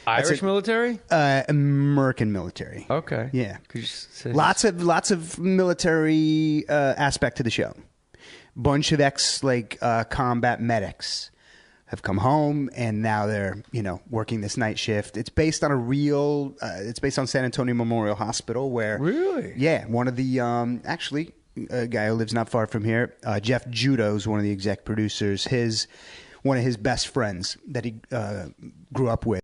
Irish military?
American military.
Okay.
Yeah.
Could you say
lots of military aspect to the show. Bunch of combat medics have come home and now they're working this night shift. It's based on it's based on San Antonio Memorial Hospital where
really
one of the actually. A guy who lives not far from here, Jeff Judo, is one of the exec producers. One of his best friends that he grew up with